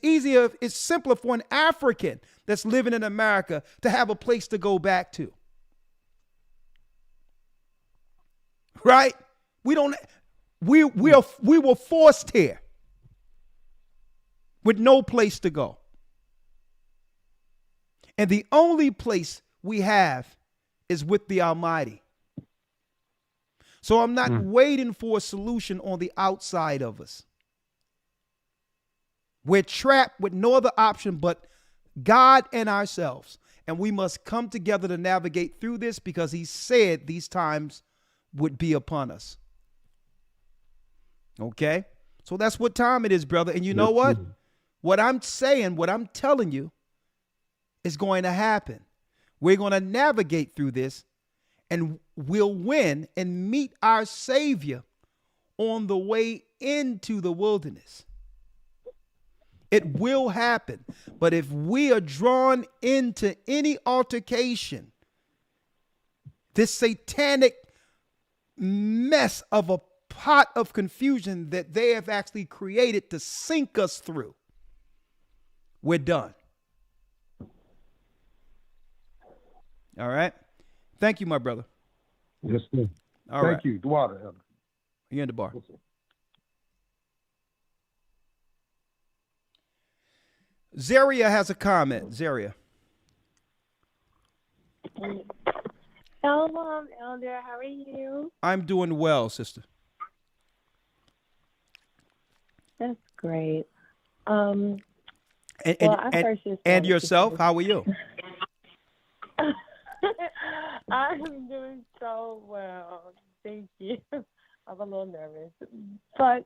simpler for an African that's living in America to have a place to go back to. Right? We were forced here with no place to go. And the only place we have is with the Almighty. So I'm not waiting for a solution on the outside of us. We're trapped with no other option but God and ourselves. And we must come together to navigate through this because he said these times would be upon us. Okay? So that's what time it is, brother. And you know what? What I'm saying, what I'm telling you is going to happen. We're going to navigate through this and we'll win and meet our Savior on the way into the wilderness. It will happen. But if we are drawn into any altercation, this satanic mess of a pot of confusion that they have actually created to sink us through, we're done. All right. Thank you, my brother. Yes, sir. All Thank right. you. Dwada, Elder. You're in the bar. Yes, sir. Zaria has a comment. Zaria. Shalom, Elder. How are you? I'm doing well, sister. That's great. And first just and wanted yourself, to how are you? I'm doing so well. Thank you. I'm a little nervous. But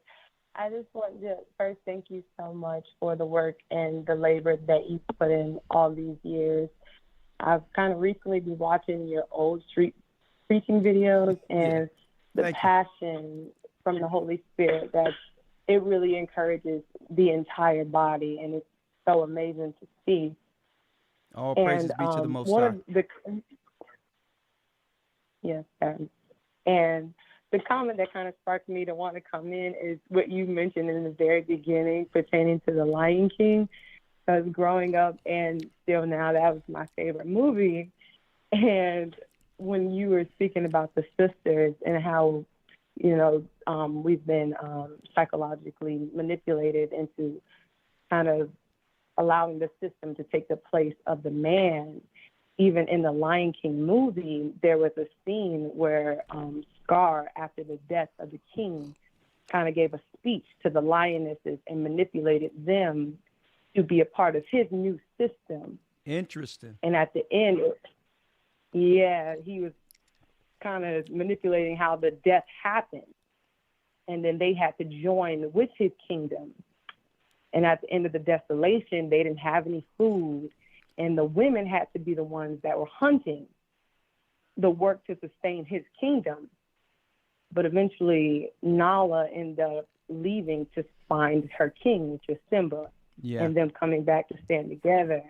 I just want to first thank you so much for the work and the labor that you put in all these years. I've kind of recently been watching your old street preaching videos and the passion from the Holy Spirit that it really encourages the entire body, and it's so amazing to see. All praises be to the Most High. Yes, and the comment that kind of sparked me to want to come in is what you mentioned in the very beginning pertaining to The Lion King. Because growing up and still now, that was my favorite movie. And when you were speaking about the sisters and how, we've been psychologically manipulated into kind of allowing the system to take the place of the man, even in the Lion King movie, there was a scene where Scar, after the death of the king, kind of gave a speech to the lionesses and manipulated them to be a part of his new system. Interesting. And at the end, he was kind of manipulating how the death happened. And then they had to join with his kingdom. And at the end of the desolation, they didn't have any food. And the women had to be the ones that were hunting the work to sustain his kingdom. But eventually, Nala ended up leaving to find her king, which is Simba. Yeah. And them coming back to stand together.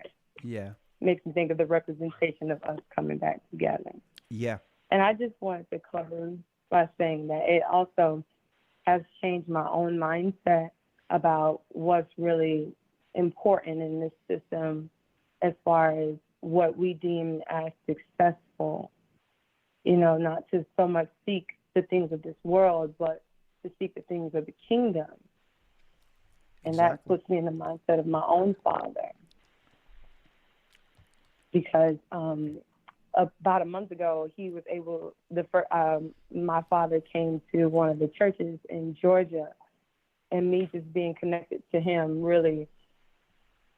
Yeah. Makes me think of the representation of us coming back together. Yeah. And I just wanted to close by saying that it also has changed my own mindset about what's really important in this system as far as what we deem as successful. Not to so much seek the things of this world, but to seek the things of the kingdom. And that Exactly. puts me in the mindset of my own father. Because about a month ago, he was able, my father came to one of the churches in Georgia, and me just being connected to him really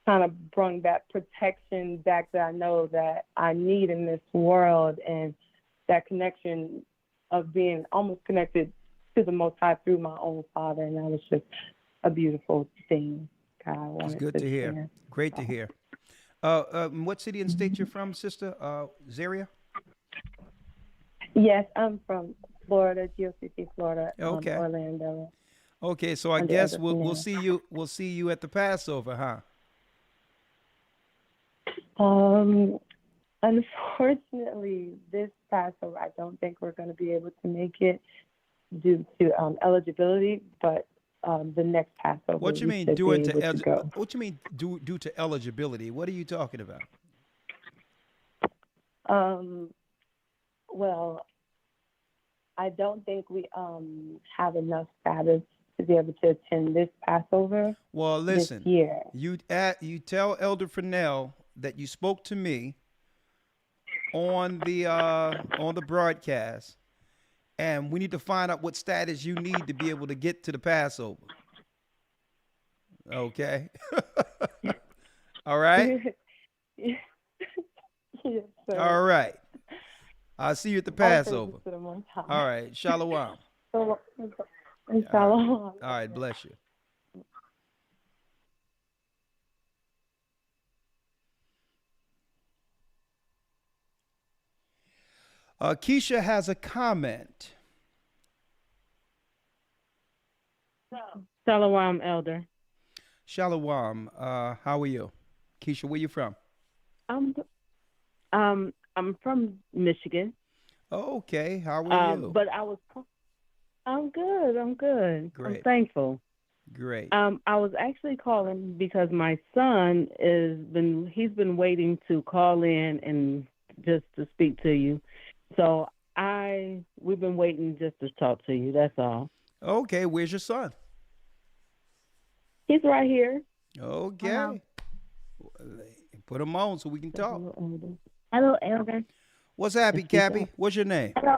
kind of brought that protection back that I know that I need in this world, and that connection of being almost connected to the Most High through my own father, and that was just a beautiful thing. God, I It's wanted good to hear. share. Great to hear. What city and state you're from, Sister Zaria? Yes, I'm from Florida, GOCC, Florida, Okay. Orlando. Okay, so I On the guess other- we'll yeah. see you at the Passover, huh? Unfortunately, this Passover, I don't think we're going to be able to make it due to eligibility, but the next Passover, What you we mean should due be to able to go. what you mean due to eligibility? What are you talking about? Well, I don't think we have enough status to be able to attend this Passover Well, listen. this year. You tell Elder Fennell that you spoke to me on the broadcast, and we need to find out what status you need to be able to get to the Passover. Okay. All right. Yes, sir. All right. I'll see you at the All praises Passover. to the Most High. All right. Shalom. Shalom. All right. Bless you. Keisha has a comment. Shalom, Elder. Shalom. How are you? Keisha, where you from? I'm from Michigan. Okay. How are you? But I'm good. I'm good. Great. I'm thankful. Great. I was actually calling because my son he's been waiting to call in and just to speak to you. So we've been waiting just to talk to you. That's all. Okay. Where's your son? He's right here. Okay. Put him on so we can talk. Hello, Elder. What's happy, Cappy? What's your name? Hello,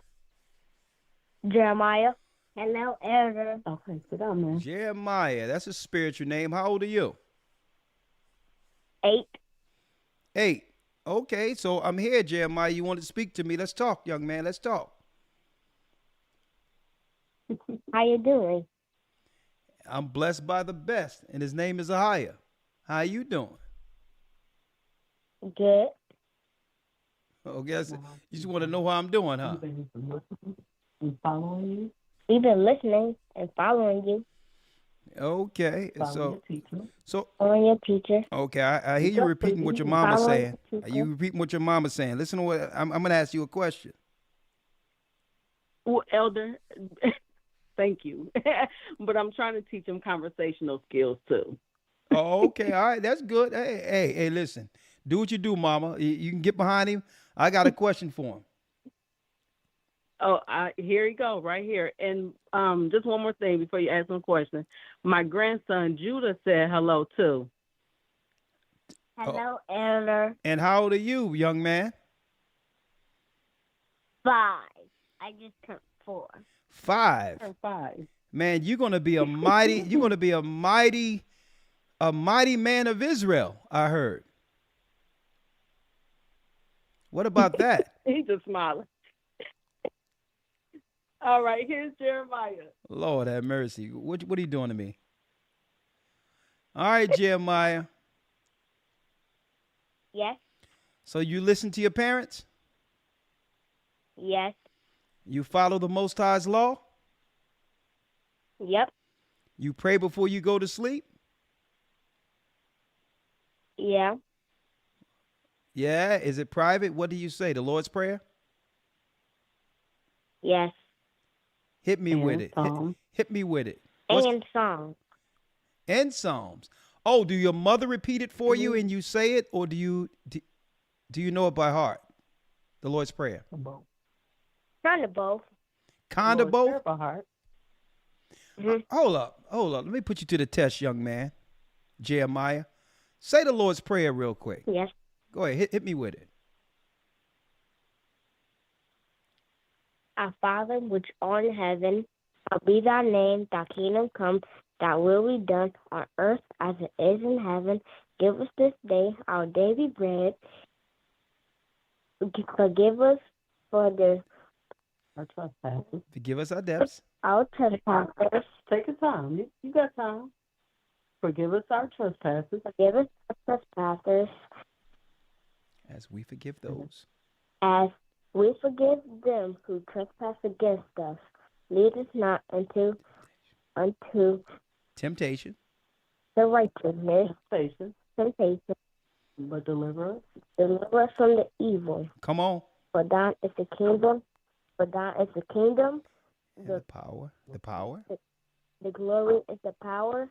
Jeremiah. Hello, Elder. Okay, sit down, man. Jeremiah. That's a spiritual name. How old are you? 8. 8. Okay, so I'm here, Jeremiah. You want to speak to me? Let's talk, young man. Let's talk. How you doing? I'm blessed by the best, and his name is Ahia. How you doing? Good. Okay, you just want to know how I'm doing, huh? I'm following you. We've been listening and following you. Okay, Following your teacher. Following your teacher. okay, I hear you repeating what your mama's Following saying. the Are teacher. you repeating what your mama's saying? Listen to what I'm going to ask you a question. Well, Elder, thank you. But I'm trying to teach him conversational skills too. Oh, okay, all right, that's good. Hey, listen, do what you do, mama. You can get behind him. I got a question for him. Oh, here you go, right here. And just one more thing before you ask him a question. My grandson Judah said hello too. Hello, Elder. And how old are you, young man? 5. I just turned 4. 5. Turn 5. Man, you're gonna be a mighty man of Israel, I heard. What about that? He's just smiling. All right, here's Jeremiah. Lord have mercy. What are you doing to me? All right, Jeremiah. Yes. So you listen to your parents? Yes. You follow the Most High's law? Yep. You pray before you go to sleep? Yeah. Yeah. Is it private? What do you say? The Lord's Prayer? Yes. Hit me with And it. Psalms. Hit me with it. And song. And Psalms. Oh, do your mother repeat it for you and you say it, or do you know it by heart? The Lord's Prayer. Kind of both. Condabo? Purple Heart. Hold up. Let me put you to the test, young man. Jeremiah, say the Lord's Prayer real quick. Yes. Go ahead, hit me with it. Our Father which art in heaven, hallowed be thy name, thy kingdom come, thy will be done on earth as it is in heaven. Give us this day our daily bread. Forgive us for Our trespasses. Forgive us our debts. our trespasses. Take your time. You got time. Forgive us our trespasses. Forgive us our trespasses As we forgive those. as we forgive them who trespass against us. Lead us not into Temptation. the righteousness, Patience. temptation. But deliver us. Deliver us from the evil. Come on. For thine is the kingdom. For thine is the kingdom. And the power. The glory is the power.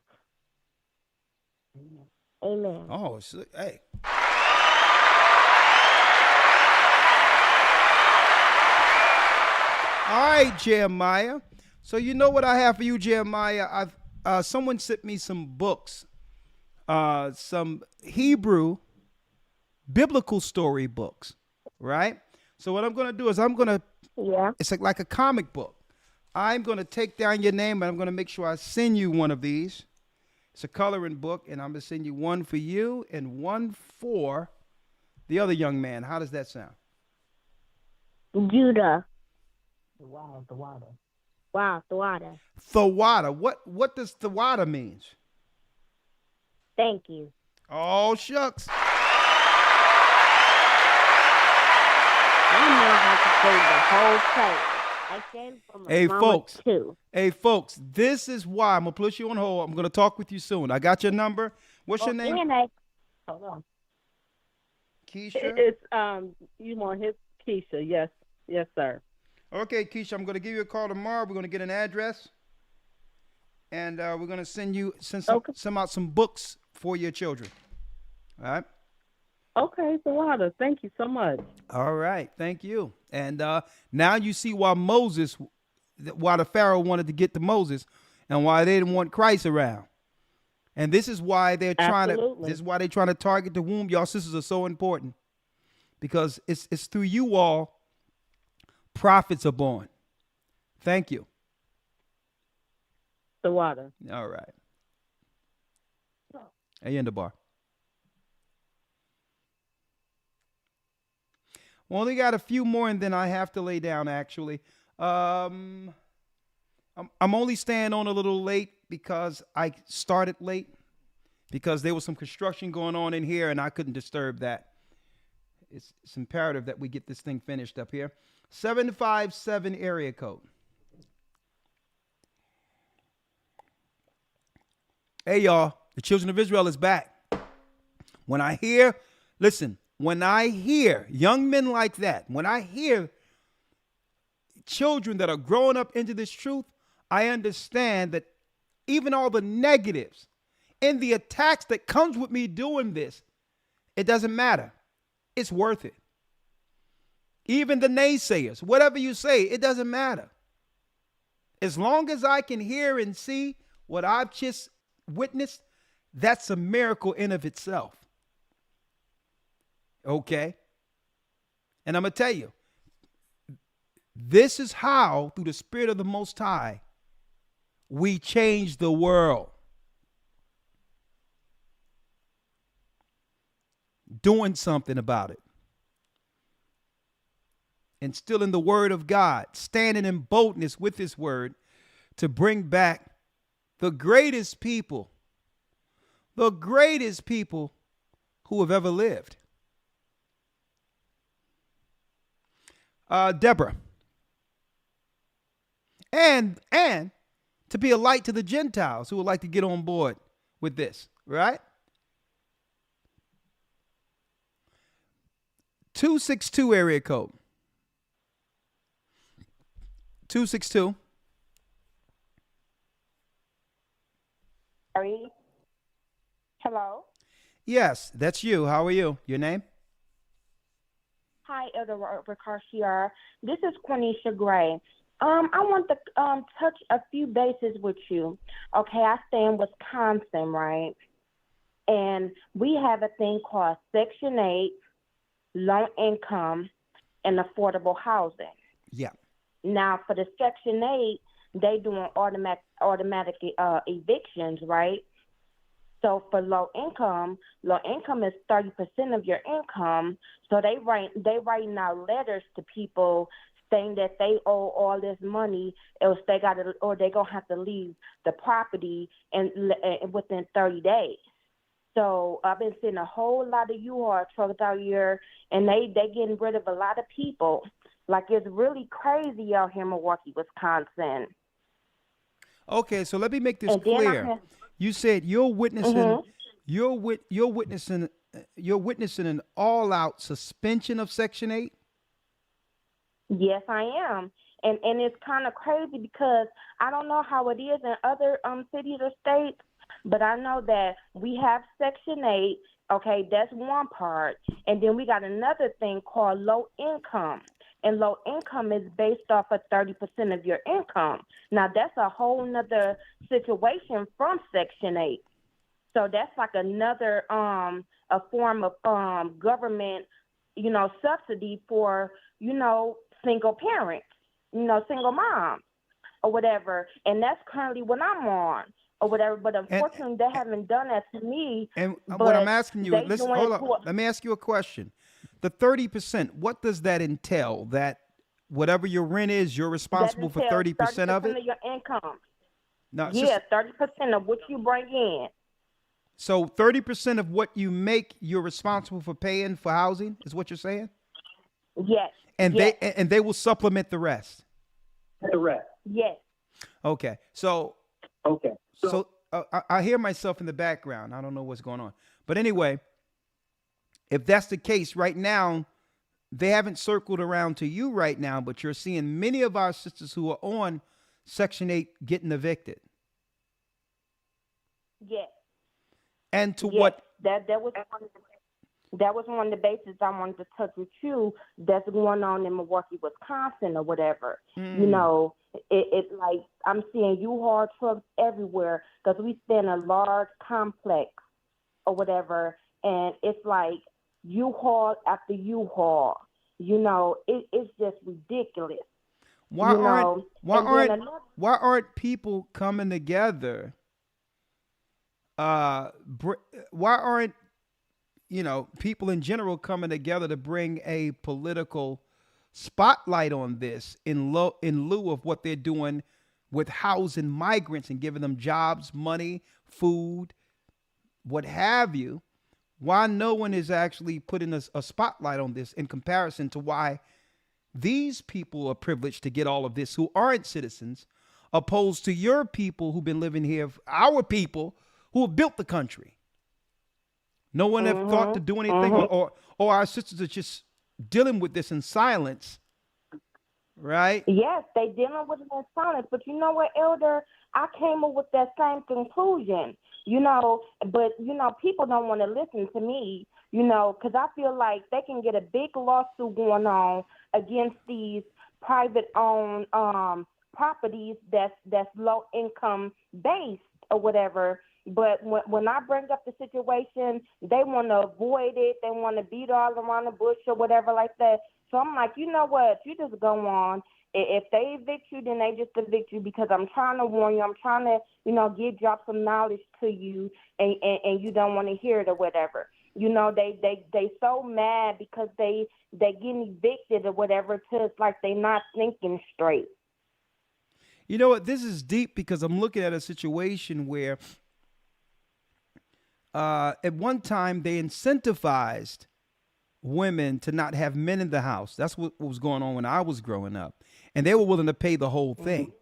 Amen. Oh, hey. All right, Jeremiah. So you know what I have for you, Jeremiah. Someone sent me some books, some Hebrew biblical story books, right? So what I'm going to do is it's like a comic book. I'm going to take down your name, and I'm going to make sure I send you one of these. It's a coloring book, and I'm going to send you one for you and one for the other young man. How does that sound? Judah. Wow, the water. Wow, the water. Thawada. What does Thawada means? Thank you. Oh, shucks. I know how to say the whole place. I came from a mama too. Hey, folks, this is why I'm going to put you on hold. I'm going to talk with you soon. I got your number. What's your name? Hold on. Keisha? It's, you want his Keisha. Yes. Yes, sir. Okay, Keisha, I'm going to give you a call tomorrow. We're going to get an address. And we're going to send out some books for your children. All right? Okay, the water. Thank you so much. All right. Thank you. And now you see why the Pharaoh wanted to get to Moses and why they didn't want Christ around. And this is why they're trying to target the womb. Y'all sisters are so important because it's through you all prophets are born. Thank you. The water. All right. Hey, in the bar. We only got a few more, and then I have to lay down, actually. I'm only staying on a little late because I started late because there was some construction going on in here, and I couldn't disturb that. It's imperative that we get this thing finished up here. 757 area code. Hey, y'all. The children of Israel is back. When I hear young men like that, when I hear children that are growing up into this truth, I understand that even all the negatives and the attacks that comes with me doing this, it doesn't matter. It's worth it. Even the naysayers, whatever you say, it doesn't matter. As long as I can hear and see what I've just witnessed, that's a miracle in of itself. Okay? And I'm going to tell you, this is how, through the Spirit of the Most High, we change the world. Doing something about it. Instilling the word of God, standing in boldness with his word to bring back the greatest people who have ever lived. Deborah. And to be a light to the Gentiles who would like to get on board with this, right? 262 area code. 262. Hello? Yes, that's you. How are you? Your name? Hi, Elder Robert Carcier. This is Quenisha Gray. I want to touch a few bases with you. Okay, I stay in Wisconsin, right? And we have a thing called Section 8, low income, and affordable housing. Yeah. Now, for the Section 8, they doing automatic evictions, right? So for low income is 30% of your income. So they writing out letters to people saying that they owe all this money, else they gonna have to leave the property and within 30 days. So I've been seeing a whole lot of U-Haul trucks out here, and they getting rid of a lot of people. Like, it's really crazy out here in Milwaukee, Wisconsin. Okay, so let me make this And then clear. You said you're witnessing, Mhm. you're witnessing an all-out suspension of Section 8. Yes, I am. And it's kind of crazy because I don't know how it is in other cities or states, but I know that we have Section 8. Okay, that's one part. And then we got another thing called low income. And low income is based off of 30% of your income. Now, that's a whole nother situation from Section 8. So that's like another a form of government, subsidy for, single parents, single moms or whatever. And that's currently what I'm on or whatever. But unfortunately, they haven't done that to me. And what but I'm asking you, they listen, doing hold it up. to- Let me ask you a question. The 30%, what does that entail? That whatever your rent is, you're responsible for 30% of it? 30% of your income. No, it's Yeah, just- 30% of what you bring in. so 30% of what you make, you're responsible for paying for housing, is what you're saying? Yes. And yes. they will supplement the rest. Yes. Okay. So I hear myself in the background. I don't know what's going on. But anyway, if that's the case right now, they haven't circled around to you right now, but you're seeing many of our sisters who are on Section 8 getting evicted. Yes. And to yes. what? That was one of the bases I wanted to touch with you. That's going on in Milwaukee, Wisconsin, or whatever. It's like I'm seeing U-Haul trucks everywhere because we stay in a large complex or whatever, and it's like U-Haul after U-Haul. It's just ridiculous. Why aren't people coming together? Why aren't people in general coming together to bring a political spotlight on this in lieu of what they're doing with housing migrants and giving them jobs, money, food, what have you? Why no one is actually putting a spotlight on this in comparison to why these people are privileged to get all of this who aren't citizens, opposed to your people who've been living here, our people who have built the country? No one have thought to do anything, or our sisters are just dealing with this in silence, right? Yes, they dealing with it in silence. But you know what, Elder? I came up with that same conclusion, but, people don't want to listen to me, because I feel like they can get a big lawsuit going on against these private-owned properties that's low-income based or whatever. But when I bring up the situation, they want to avoid it. They want to beat all around the bush or whatever like that. So I'm like, you know what? You just go on. If they evict you, then they just evict you because I'm trying to warn you. I'm trying to drop some knowledge to you, and you don't want to hear it or whatever. They so mad because they getting evicted or whatever. So it's like they not thinking straight. You know what? This is deep because I'm looking at a situation where at one time they incentivized women to not have men in the house. That's what was going on when I was growing up. And they were willing to pay the whole thing.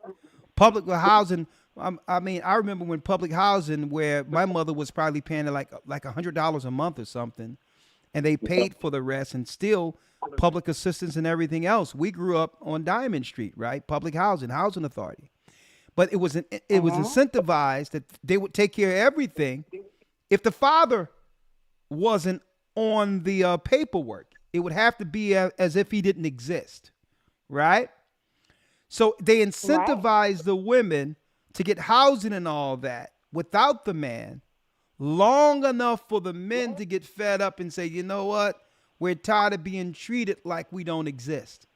Public housing, I remember when public housing, where my mother was probably paying like $100 a month or something, and they paid for the rest, and still public assistance and everything else. We grew up on Diamond Street, right? Public housing authority. But it was incentivized that they would take care of everything. If the father wasn't on the paperwork, it would have to be as if he didn't exist, right? So they incentivize the women to get housing and all that without the man long enough for the men to get fed up and say, you know what? We're tired of being treated like we don't exist.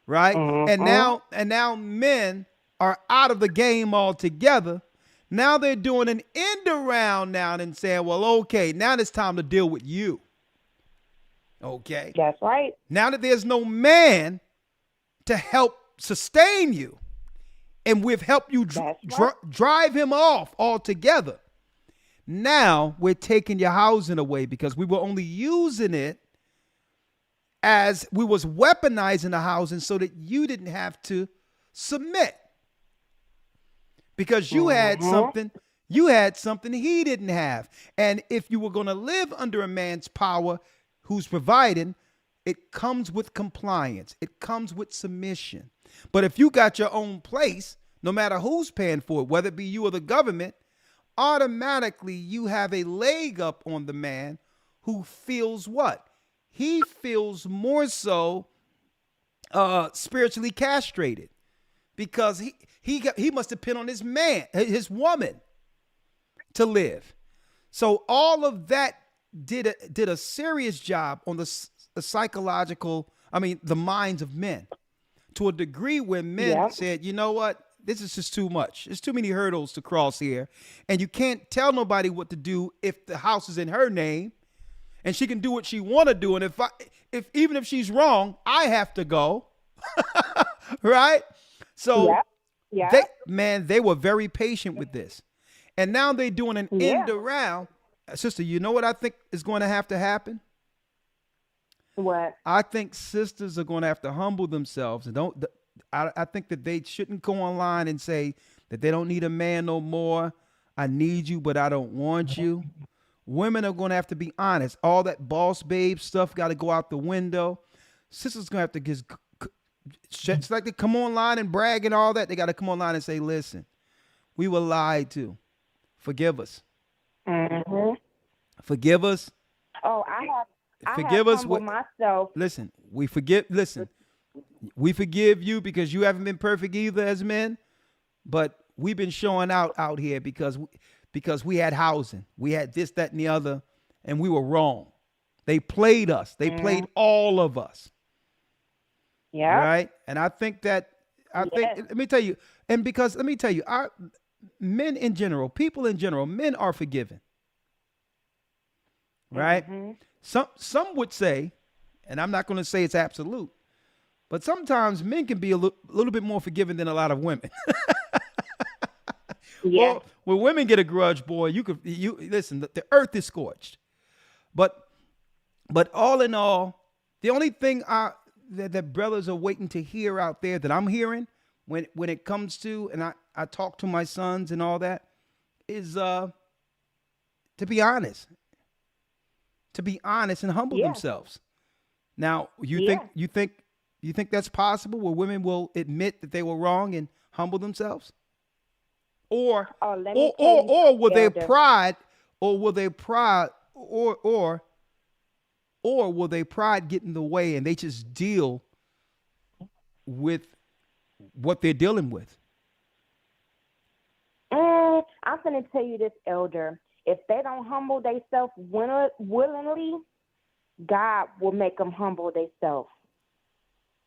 Right? And now men are out of the game altogether. Now they're doing an end around now and saying, well, okay, now it's time to deal with you. Okay. That's right. Now that there's no man to help sustain you, and we've helped you drive him off altogether. Now we're taking your housing away because we were only using it as we was weaponizing the housing so that you didn't have to submit. Because you had something he didn't have. And if you were going to live under a man's power who's providing, it comes with compliance. It comes with submission. But if you got your own place, no matter who's paying for it, whether it be you or the government, automatically you have a leg up on the man who feels what? He feels more so spiritually castrated because he must depend on his woman to live. So all of that did a serious job on the psychological, the minds of men, to a degree where men said, you know what, this is just too much. There's too many hurdles to cross here. And you can't tell nobody what to do if the house is in her name and she can do what she want to do. And even if she's wrong, I have to go. Right? So they were very patient with this. And now they're doing an end around. Sister, you know what I think is going to have to happen? What? I think sisters are going to have to humble themselves. And I think that they shouldn't go online and say that they don't need a man no more. I need you, but I don't want you. Women are going to have to be honest. All that boss babe stuff got to go out the window. Sisters going to have to just like they come online and brag and all that. They got to come online and say, listen, we were lied to. Forgive us. Mm-hmm. Forgive us. Oh, I Forgive have us. humbled myself. Listen, we forgive you because you haven't been perfect either as men, but we've been showing out here because we had housing. We had this, that, and the other, and we were wrong. They played us. They played all of us. Yeah. Right? And I think let me tell you, our men in general, people in general, men are forgiven. Right? Mm-hmm. Some would say, and I'm not going to say it's absolute, but sometimes men can be a little bit more forgiving than a lot of women. Yeah. Well, when women get a grudge, boy, you listen, the earth is scorched. But all in all, the only thing that brothers are waiting to hear out there that I'm hearing when it comes to, and I talk to my sons and all that, is to be honest. To be honest and humble themselves. Now, you think that's possible where women will admit that they were wrong and humble themselves? Or will their pride get in the way and they just deal with what they're dealing with? I'm going to tell you this, Elder. If they don't humble themselves willingly, God will make them humble themselves.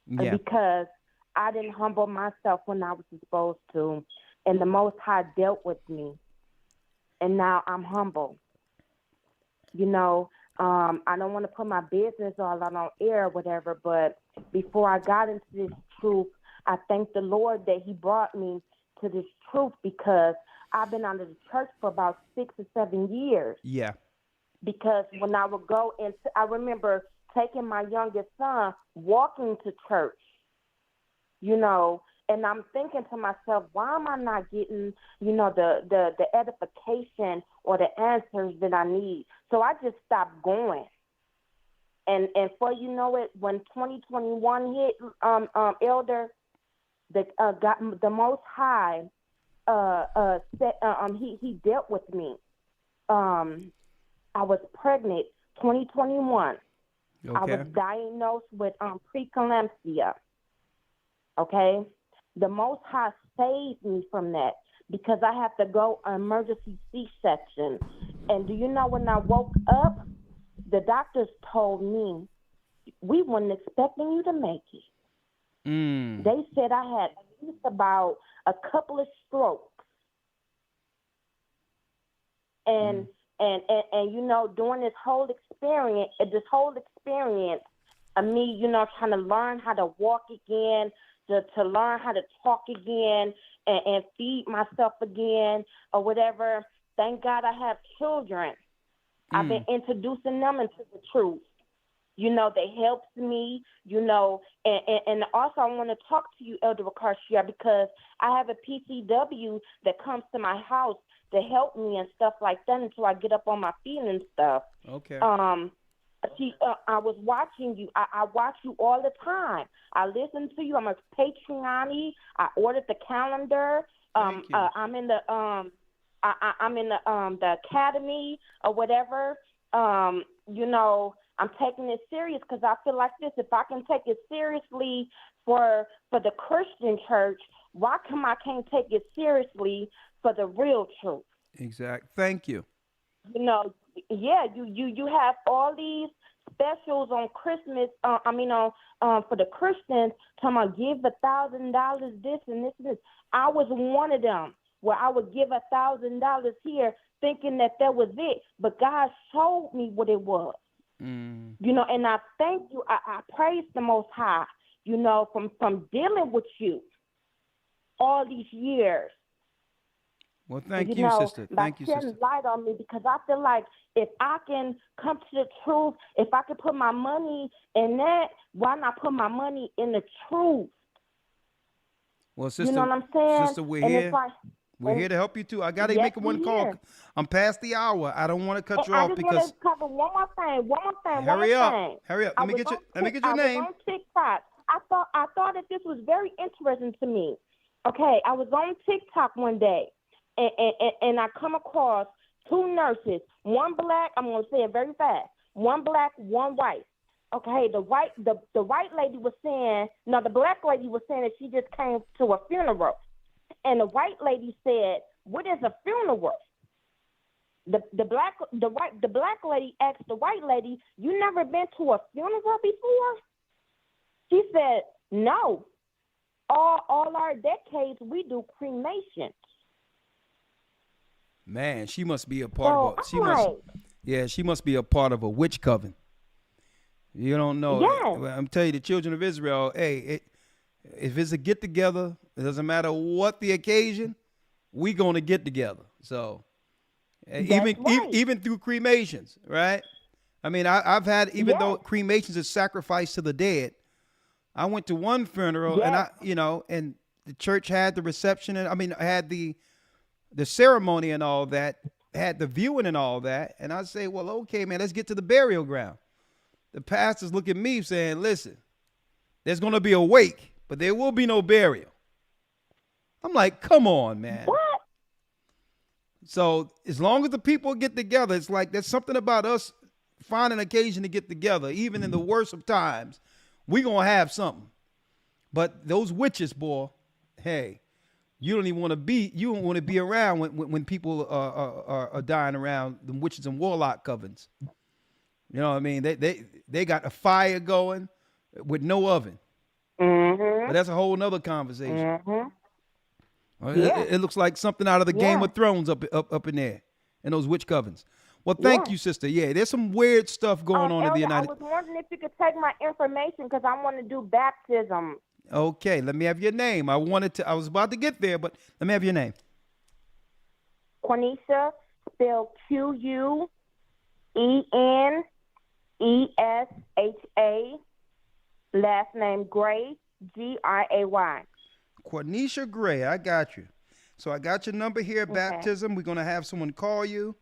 Yeah. Because I didn't humble myself when I was supposed to, and the Most High dealt with me, and now I'm humble. You know, I don't want to put my business all out on air or whatever, but before I got into this truth, I thank the Lord that He brought me to this truth because I've been out of the church for about 6 or 7 years. Yeah. Because when I would go into, I remember taking my youngest son walking to church, you know, and I'm thinking to myself, why am I not getting, you know, the edification or the answers that I need? So I just stopped going. And for you know it, when 2021 hit, Elder, the Most High he dealt with me. I was pregnant 2021. Okay. I was diagnosed with preeclampsia. Okay, the Most High saved me from that because I have to go an emergency C-section. And do you know when I woke up, the doctors told me, we weren't expecting you to make it. They said I had at least about a couple of strokes. And you know, during this whole experience of me, you know, trying to learn how to walk again, to learn how to talk again and feed myself again or whatever. Thank God I have children. I've been introducing them into the truth. You know, they helps me, you know, and also I want to talk to you, Elder Acarcia, because I have a PCW that comes to my house to help me and stuff like that until I get up on my feet and stuff. Okay. I was watching you. I watch you all the time. I listen to you. I'm a Patreon-y. I ordered the calendar. Thank you. I'm in the I'm in the academy or whatever. You know, I'm taking it serious because I feel like this. If I can take it seriously for the Christian church, why come I can't take it seriously for the real truth? Exact. Thank you. You know, yeah, you have all these specials on Christmas. For the Christians, talking about give $1,000 this and this and this. I was one of them where I would give $1,000 here, thinking that was it, but God showed me what it was. You know, and I thank you. I praise the Most High. You know, from dealing with you all these years. Well, thank you, sister. Thank you, sister. Shedding light on me because I feel like if I can come to the truth, if I can put my money in that, why not put my money in the truth? Well, sister, you know what I'm saying? Sister, we're and here. It's like, We're here to help you too. I got to Yes, make one we're call. here. I'm past the hour. I don't want to cut you I off just because want to cover one more thing. hurry up. Let Let me get your name. I was on TikTok. I thought that this was very interesting to me. Okay, I was on TikTok one day, and I come across two nurses, one black. I'm gonna say it very fast. One black, one white. Okay, the white lady was saying, no, the black lady was saying that she just came to a funeral, and the white lady said, "What is a funeral?" The black lady asked the white lady, "You never been to a funeral before?" She said, "No. All our decades we do cremation." Man, she must be a part of. She must be a part of a witch coven. You don't know. Yes. I'm telling you, the children of Israel. Hey, if it's a get together, it doesn't matter what the occasion, we gonna get together. So even through cremations, right? I mean, I've had though cremations is sacrifice to the dead. I went to one funeral and the church had the reception and had the ceremony and all that, had the viewing and all that. And I say, well, okay, man, let's get to the burial ground. The pastors look at me saying, listen, there's going to be a wake, but there will be no burial. I'm like, come on, man. What? So as long as the people get together, it's like there's something about us finding an occasion to get together, even in the worst of times. We gonna have something. But those witches, boy, hey, you don't want to be around when people are dying around the witches and warlock covens. You know what I mean? They got a fire going with no oven. Mm-hmm. But that's a whole nother conversation. Mm-hmm. It looks like something out of the Game of Thrones up in there, in those witch covens. Well, thank you, sister. Yeah, there's some weird stuff going on in the United States. I was wondering if you could take my information because I want to do baptism. Okay, let me have your name. I was about to get there, but let me have your name. Quenisha, spelled Quenesa, last name Gray, Gray. Quenisha Gray, I got you. So I got your number here, baptism. We're going to have someone call you.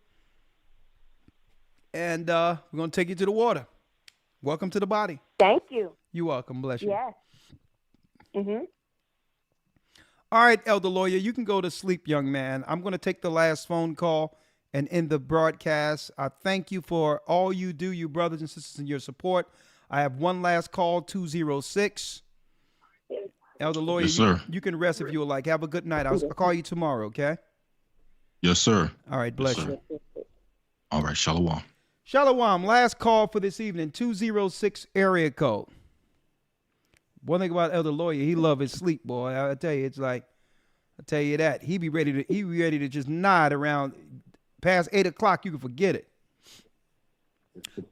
And we're going to take you to the water. Welcome to the body. Thank you. You're welcome. Bless you. Yes. Mm-hmm. All right, Elder Lawyer, you can go to sleep, young man. I'm going to take the last phone call and end the broadcast. I thank you for all you do, you brothers and sisters, and your support. I have one last call, 206. Elder Lawyer, Yes, sir. you can rest if you would like. Have a good night. I'll call you tomorrow, okay? Yes, sir. All right, bless you. All right, shalom. Shalom, last call for this evening, 206 area code. One thing about Elder Lawyer, he love his sleep, boy. I tell you, it's like, I tell you that. He be ready to just nod around past 8 o'clock. You can forget it.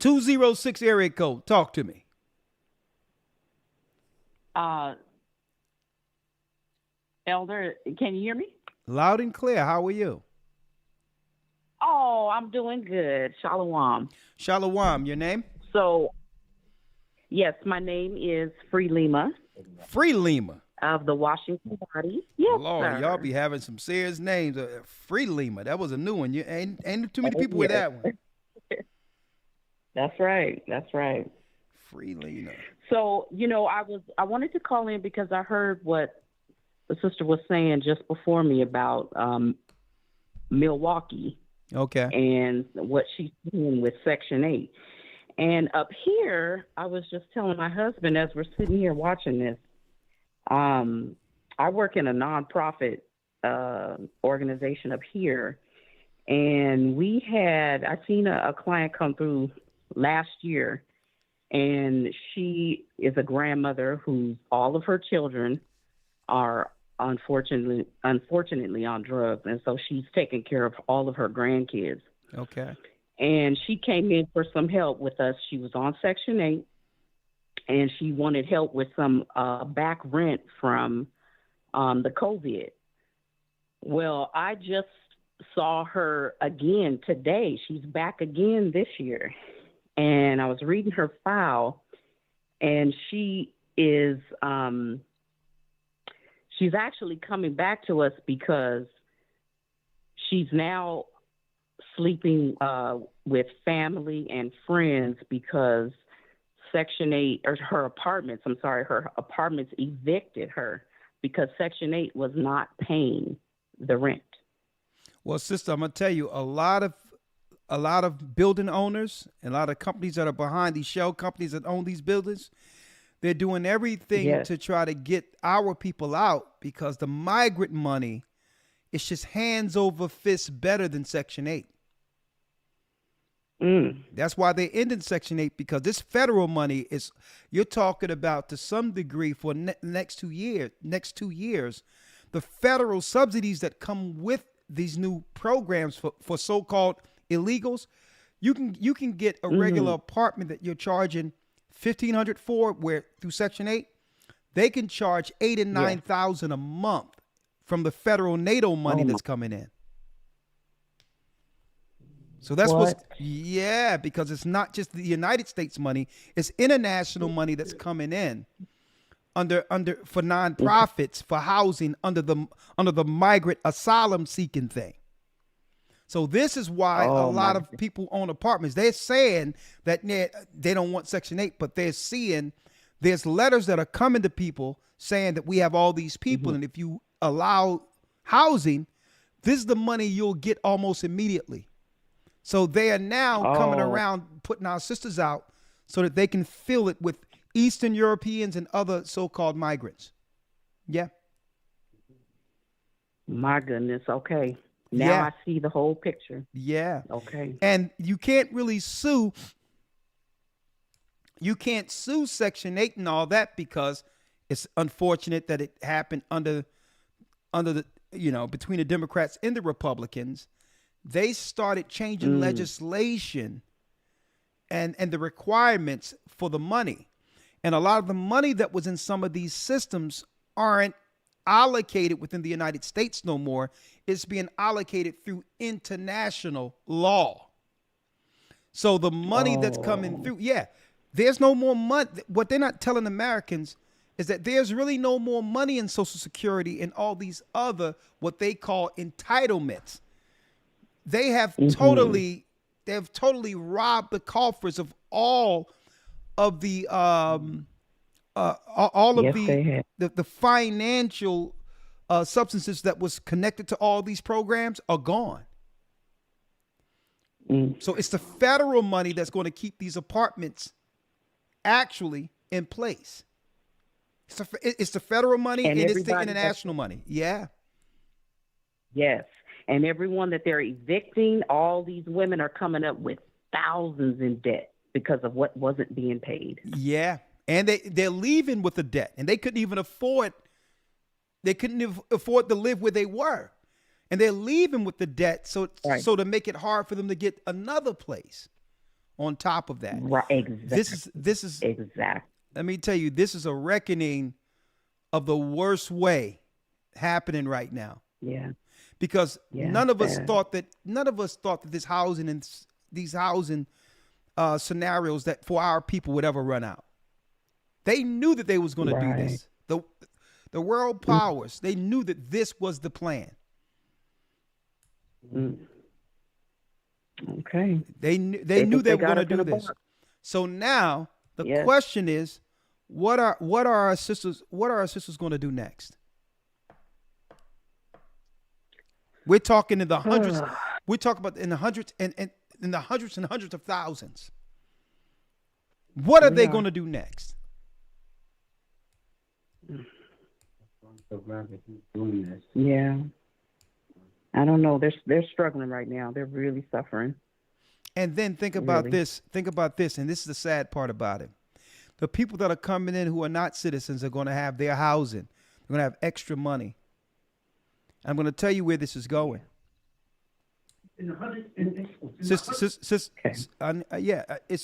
206 area code. Talk to me. Elder, can you hear me? Loud and clear. How are you? Oh, I'm doing good. Shalom. Shalom. Your name? So, yes, my name is Free Lima. Free Lima. Of the Washington Body. Yes, Lord, sir. y'all be having some serious names. Free Lima. That was a new one. You ain't too many people with that one. That's right. That's right. Free Lima. So, I wanted to call in because I heard what the sister was saying just before me about Milwaukee. Okay. And what she's doing with Section 8. And up here, I was just telling my husband as we're sitting here watching this, I work in a nonprofit organization up here. And I seen a client come through last year, and she is a grandmother who all of her children are unfortunately on drugs, and so she's taking care of all of her grandkids. Okay. And she came in for some help with us. She was on Section 8, and she wanted help with some back rent from the COVID. Well, I just saw her again today. She's back again this year, and I was reading her file, and she is she's actually coming back to us because she's now sleeping with family and friends because Section 8, or her apartments evicted her because Section 8 was not paying the rent. Well, sister, I'm going to tell you, a lot of building owners and a lot of companies that are behind these shell companies that own these buildings, they're doing everything to try to get our people out because the migrant money is just hands over fists better than Section 8. That's why they ended Section 8, because this federal money is, you're talking about to some degree for next 2 years, the federal subsidies that come with these new programs for so-called illegals. You can get a regular apartment that you're charging $1,500 for, where through Section 8, they can charge $8,000 and $9,000 a month from the federal NATO money that's coming in. So that's because it's not just the United States money, it's international money that's coming in under for nonprofits, for housing under the migrant asylum seeking thing. So this is why a lot of people own apartments. They're saying that they don't want Section 8, but they're seeing there's letters that are coming to people saying that we have all these people, and if you allow housing, this is the money you'll get almost immediately. So they are now coming around, putting our sisters out so that they can fill it with Eastern Europeans and other so-called migrants. Yeah. My goodness. Okay. Now I see the whole picture. Yeah. Okay. And you can't really sue. You can't sue Section 8 and all that because it's unfortunate that it happened under the, between the Democrats and the Republicans. They started changing legislation and the requirements for the money. And a lot of the money that was in some of these systems aren't allocated within the United States no more. It's being allocated through international law. So the money that's coming through, there's no more money. What they're not telling Americans is that there's really no more money in Social Security and all these other what they call entitlements. They have totally robbed the coffers of all of the the financial substances that was connected to all these programs are gone. So it's the federal money that's going to keep these apartments actually in place. It's the federal money And and it's the everybody international money. Yeah. Yes. And everyone that they're evicting, all these women are coming up with thousands in debt because of what wasn't being paid. Yeah. And they're leaving with the debt, and they couldn't even afford. They couldn't afford to live where they were, and they're leaving with the debt. So to make it hard for them to get another place on top of that. Right. Exactly. This is exactly. Let me tell you, this is a reckoning of the worst way happening right now. Yeah. Because none of us bad. thought that this housing and these housing scenarios that for our people would ever run out. They knew that they was going to do this. The world powers, they knew that this was the plan. Okay. They knew they were going to do this. So now the question is, what are our sisters going to do next? We're talking in the hundreds. We're talking about in the hundreds and in the hundreds and hundreds of thousands. What are they going to do next? Yeah. I don't know. They're struggling right now. They're really suffering. And then think about this. Think about this. And this is the sad part about it. The people that are coming in who are not citizens are going to have their housing. They're going to have extra money. I'm going to tell you where this is going. It's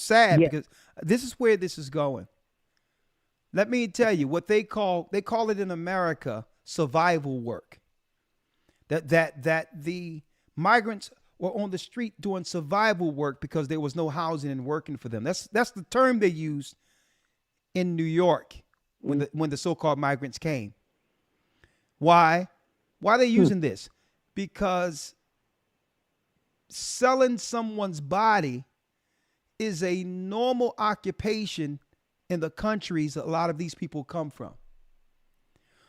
sad because this is where this is going. Let me tell you what they call it in America survival work. That the migrants were on the street doing survival work because there was no housing and working for them. That's the term they used in New York when the so-called migrants came. Why? Why are they using this? Because selling someone's body is a normal occupation in the countries a lot of these people come from.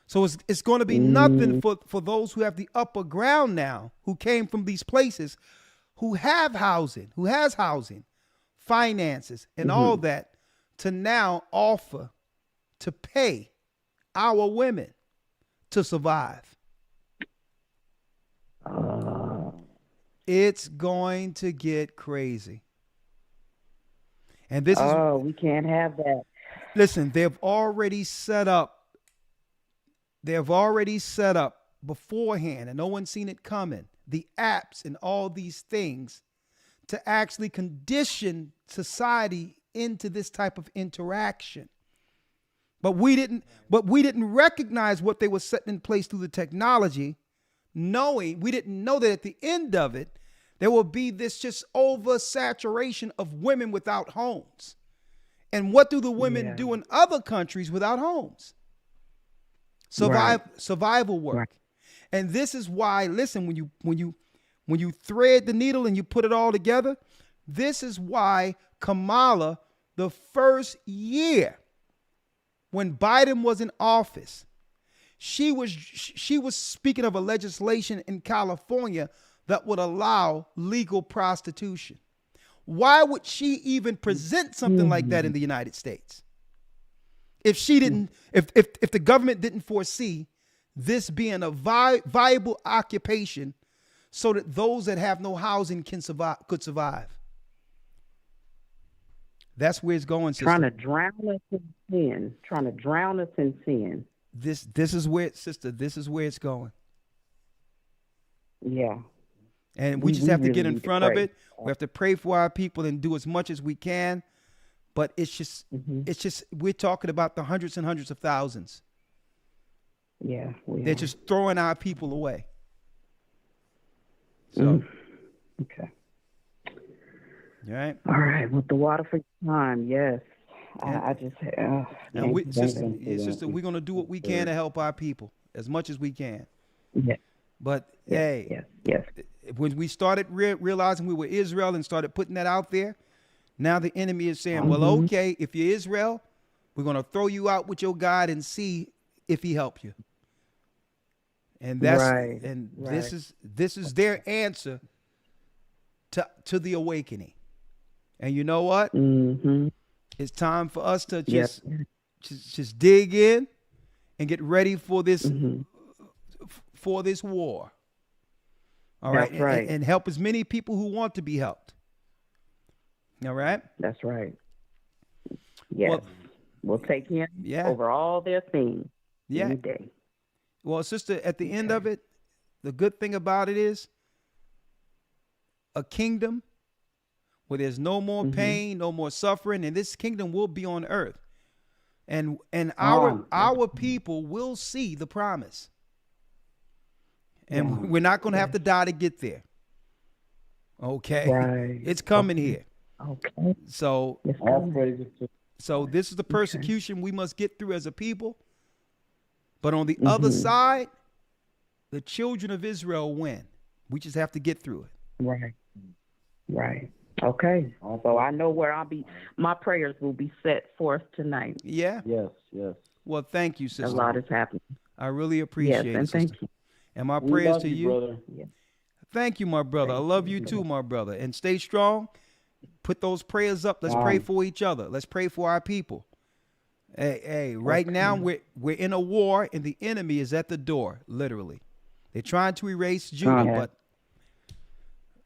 So it's going to be nothing for those who have the upper ground now, who came from these places, who have housing, who has housing, finances, and all that, to now offer to pay our women to survive. It's going to get crazy. And this is we can't have that. Listen, they've already set up beforehand, and no one's seen it coming, the apps and all these things to actually condition society into this type of interaction. But we didn't recognize what they were setting in place through the technology, we didn't know that at the end of it, there will be this just oversaturation of women without homes. And what do the women do in other countries without homes? Survival work. Right. And this is why, listen, when you thread the needle and you put it all together, this is why Kamala, the first year when Biden was in office, she was speaking of a legislation in California that would allow legal prostitution. Why would she even present something like that in the United States? If she didn't, if the government didn't foresee this being a viable occupation so that those that have no housing could survive. That's where it's going, sister. Trying to drown us in sin. This is where, sister, this is where it's going. Yeah. And we just have to get in front of it. We have to pray for our people and do as much as we can. But it's just, we're talking about the hundreds and hundreds of thousands. Yeah. They're just throwing our people away. So. Okay. All right. All right. With the water for time. Yes. I just, sister, we're going to do what we can to help our people as much as we can. Yeah. But yes. When we started realizing we were Israel and started putting that out there, now the enemy is saying, well, okay, if you're Israel, we're going to throw you out with your God and see if he help you. And that's this is their answer to the awakening. And you know what? It's time for us to just dig in and get ready for this Mm-hmm. for this war. All right. That's right. And help as many people who want to be helped. All right. That's right. Yes. Well, we'll take him over all their things any day. Well, sister, at the end of it, the good thing about it is a kingdom where there's no more pain, no more suffering, and this kingdom will be on earth. And our people will see the promise. And we're not going to have to die to get there. Okay? Right. It's coming here. Okay. So, All praises to so this is the persecution we must get through as a people. But on the other side, the children of Israel win. We just have to get through it. Right. Right. Okay. So I know where my prayers will be set forth tonight. Yeah? Yes, yes. Well, thank you, sister. A lot is happening. I really appreciate Yes, it, and sister. thank you. And my We prayers love to you, you. brother. Thank you, my brother. I love you too, my brother. And stay strong. Put those prayers up. Let's pray for each other. Let's pray for our people. Hey, right now we're in a war and the enemy is at the door, literally. They're trying to erase Judah, but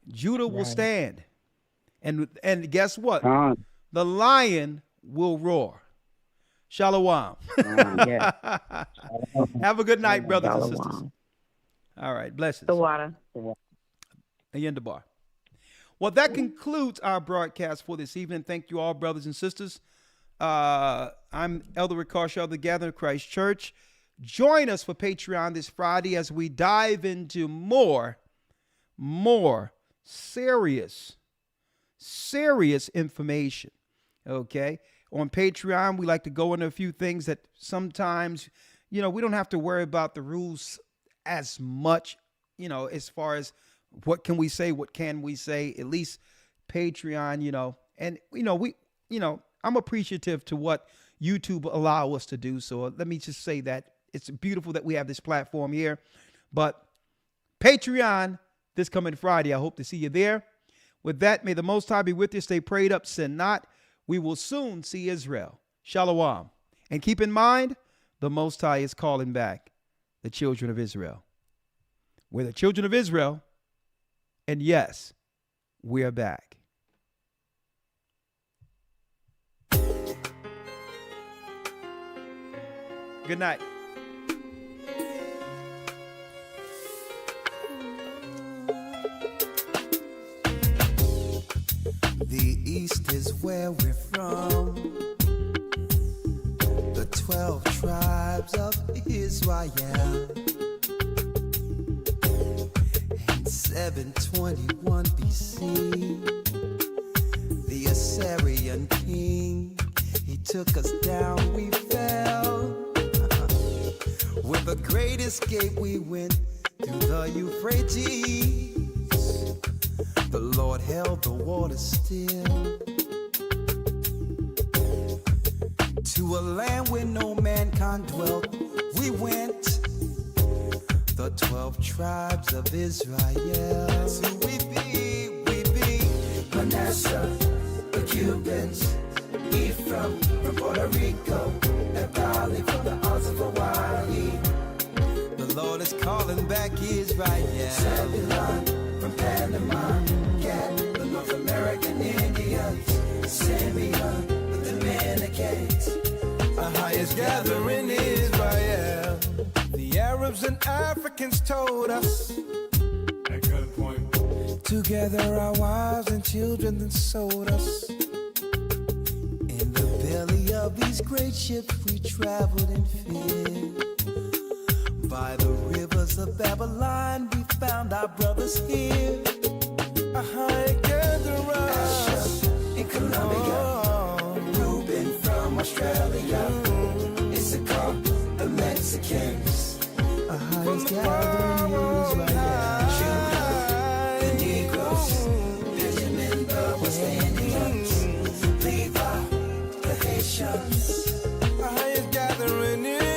Judah will stand. And guess what? The lion will roar. Shalom. Have a good night, brothers and sisters. All right, blessings. The water. Again, the bar. Well, that concludes our broadcast for this evening. Thank you all, brothers and sisters. I'm Elder Rick Carshaw of the Gathering of Christ Church. Join us for Patreon this Friday as we dive into more serious information. Okay? On Patreon, we like to go into a few things that sometimes, we don't have to worry about the rules as much, as far as what can we say, what can we say, at least Patreon, and, I'm appreciative to what YouTube allow us to do. So let me just say that it's beautiful that we have this platform here, but Patreon this coming Friday, I hope to see you there. With that, may the Most High be with you. Stay prayed up, sin not. We will soon see Israel. Shalom. And keep in mind, the Most High is calling back the children of Israel. We're the children of Israel. And yes, we're back. Good night. The East is where we're from. The 12 tribes of Israel. In 721 BC, the Assyrian king, he took us down, we fell. With a great escape, we went through the Euphrates. The Lord held the water still. To a land where no mankind dwelt, we went. The 12 tribes of Israel. So we be Manasseh, the Cubans, Ephraim from Puerto Rico, and Bali from the Isles of Hawaii. The Lord is calling back Israel. Zebulon from Panama, Gad, the North American Indians, Simeon, the Dominicans. Our highest gathering Israel. The Arabs and Africans told us. A good point. Together our wives and children then sold us. In the belly of these great ships we traveled in fear. By the rivers of Babylon we found our brothers here. A high gatherer. Asher in Colombia. Reuben from Australia. Issachar, the Mexicans. A highest gathering Israel. Judah, the Negroes. Benjamin, the West Indians. Levi, the Haitians. A highest gathering Israel.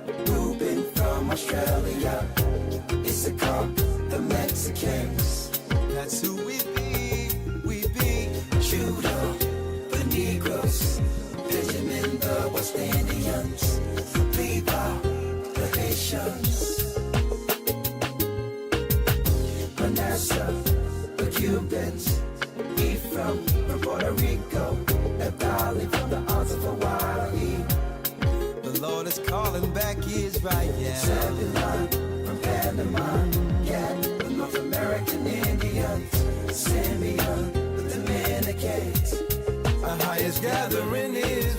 Reuben from Australia, Issachar, the Mexicans. That's who we be, Judah, the Negroes, Benjamin, the West Indians, Levi, the Haitians, Manasseh, the Cubans, Ephraim from Puerto Rico, Naphtali from the Isles of Hawaii. The Lord is calling back Israel. Zebulun from Panama, Gad, the North American Indians, Simeon, the Dominicans. Our highest gathering is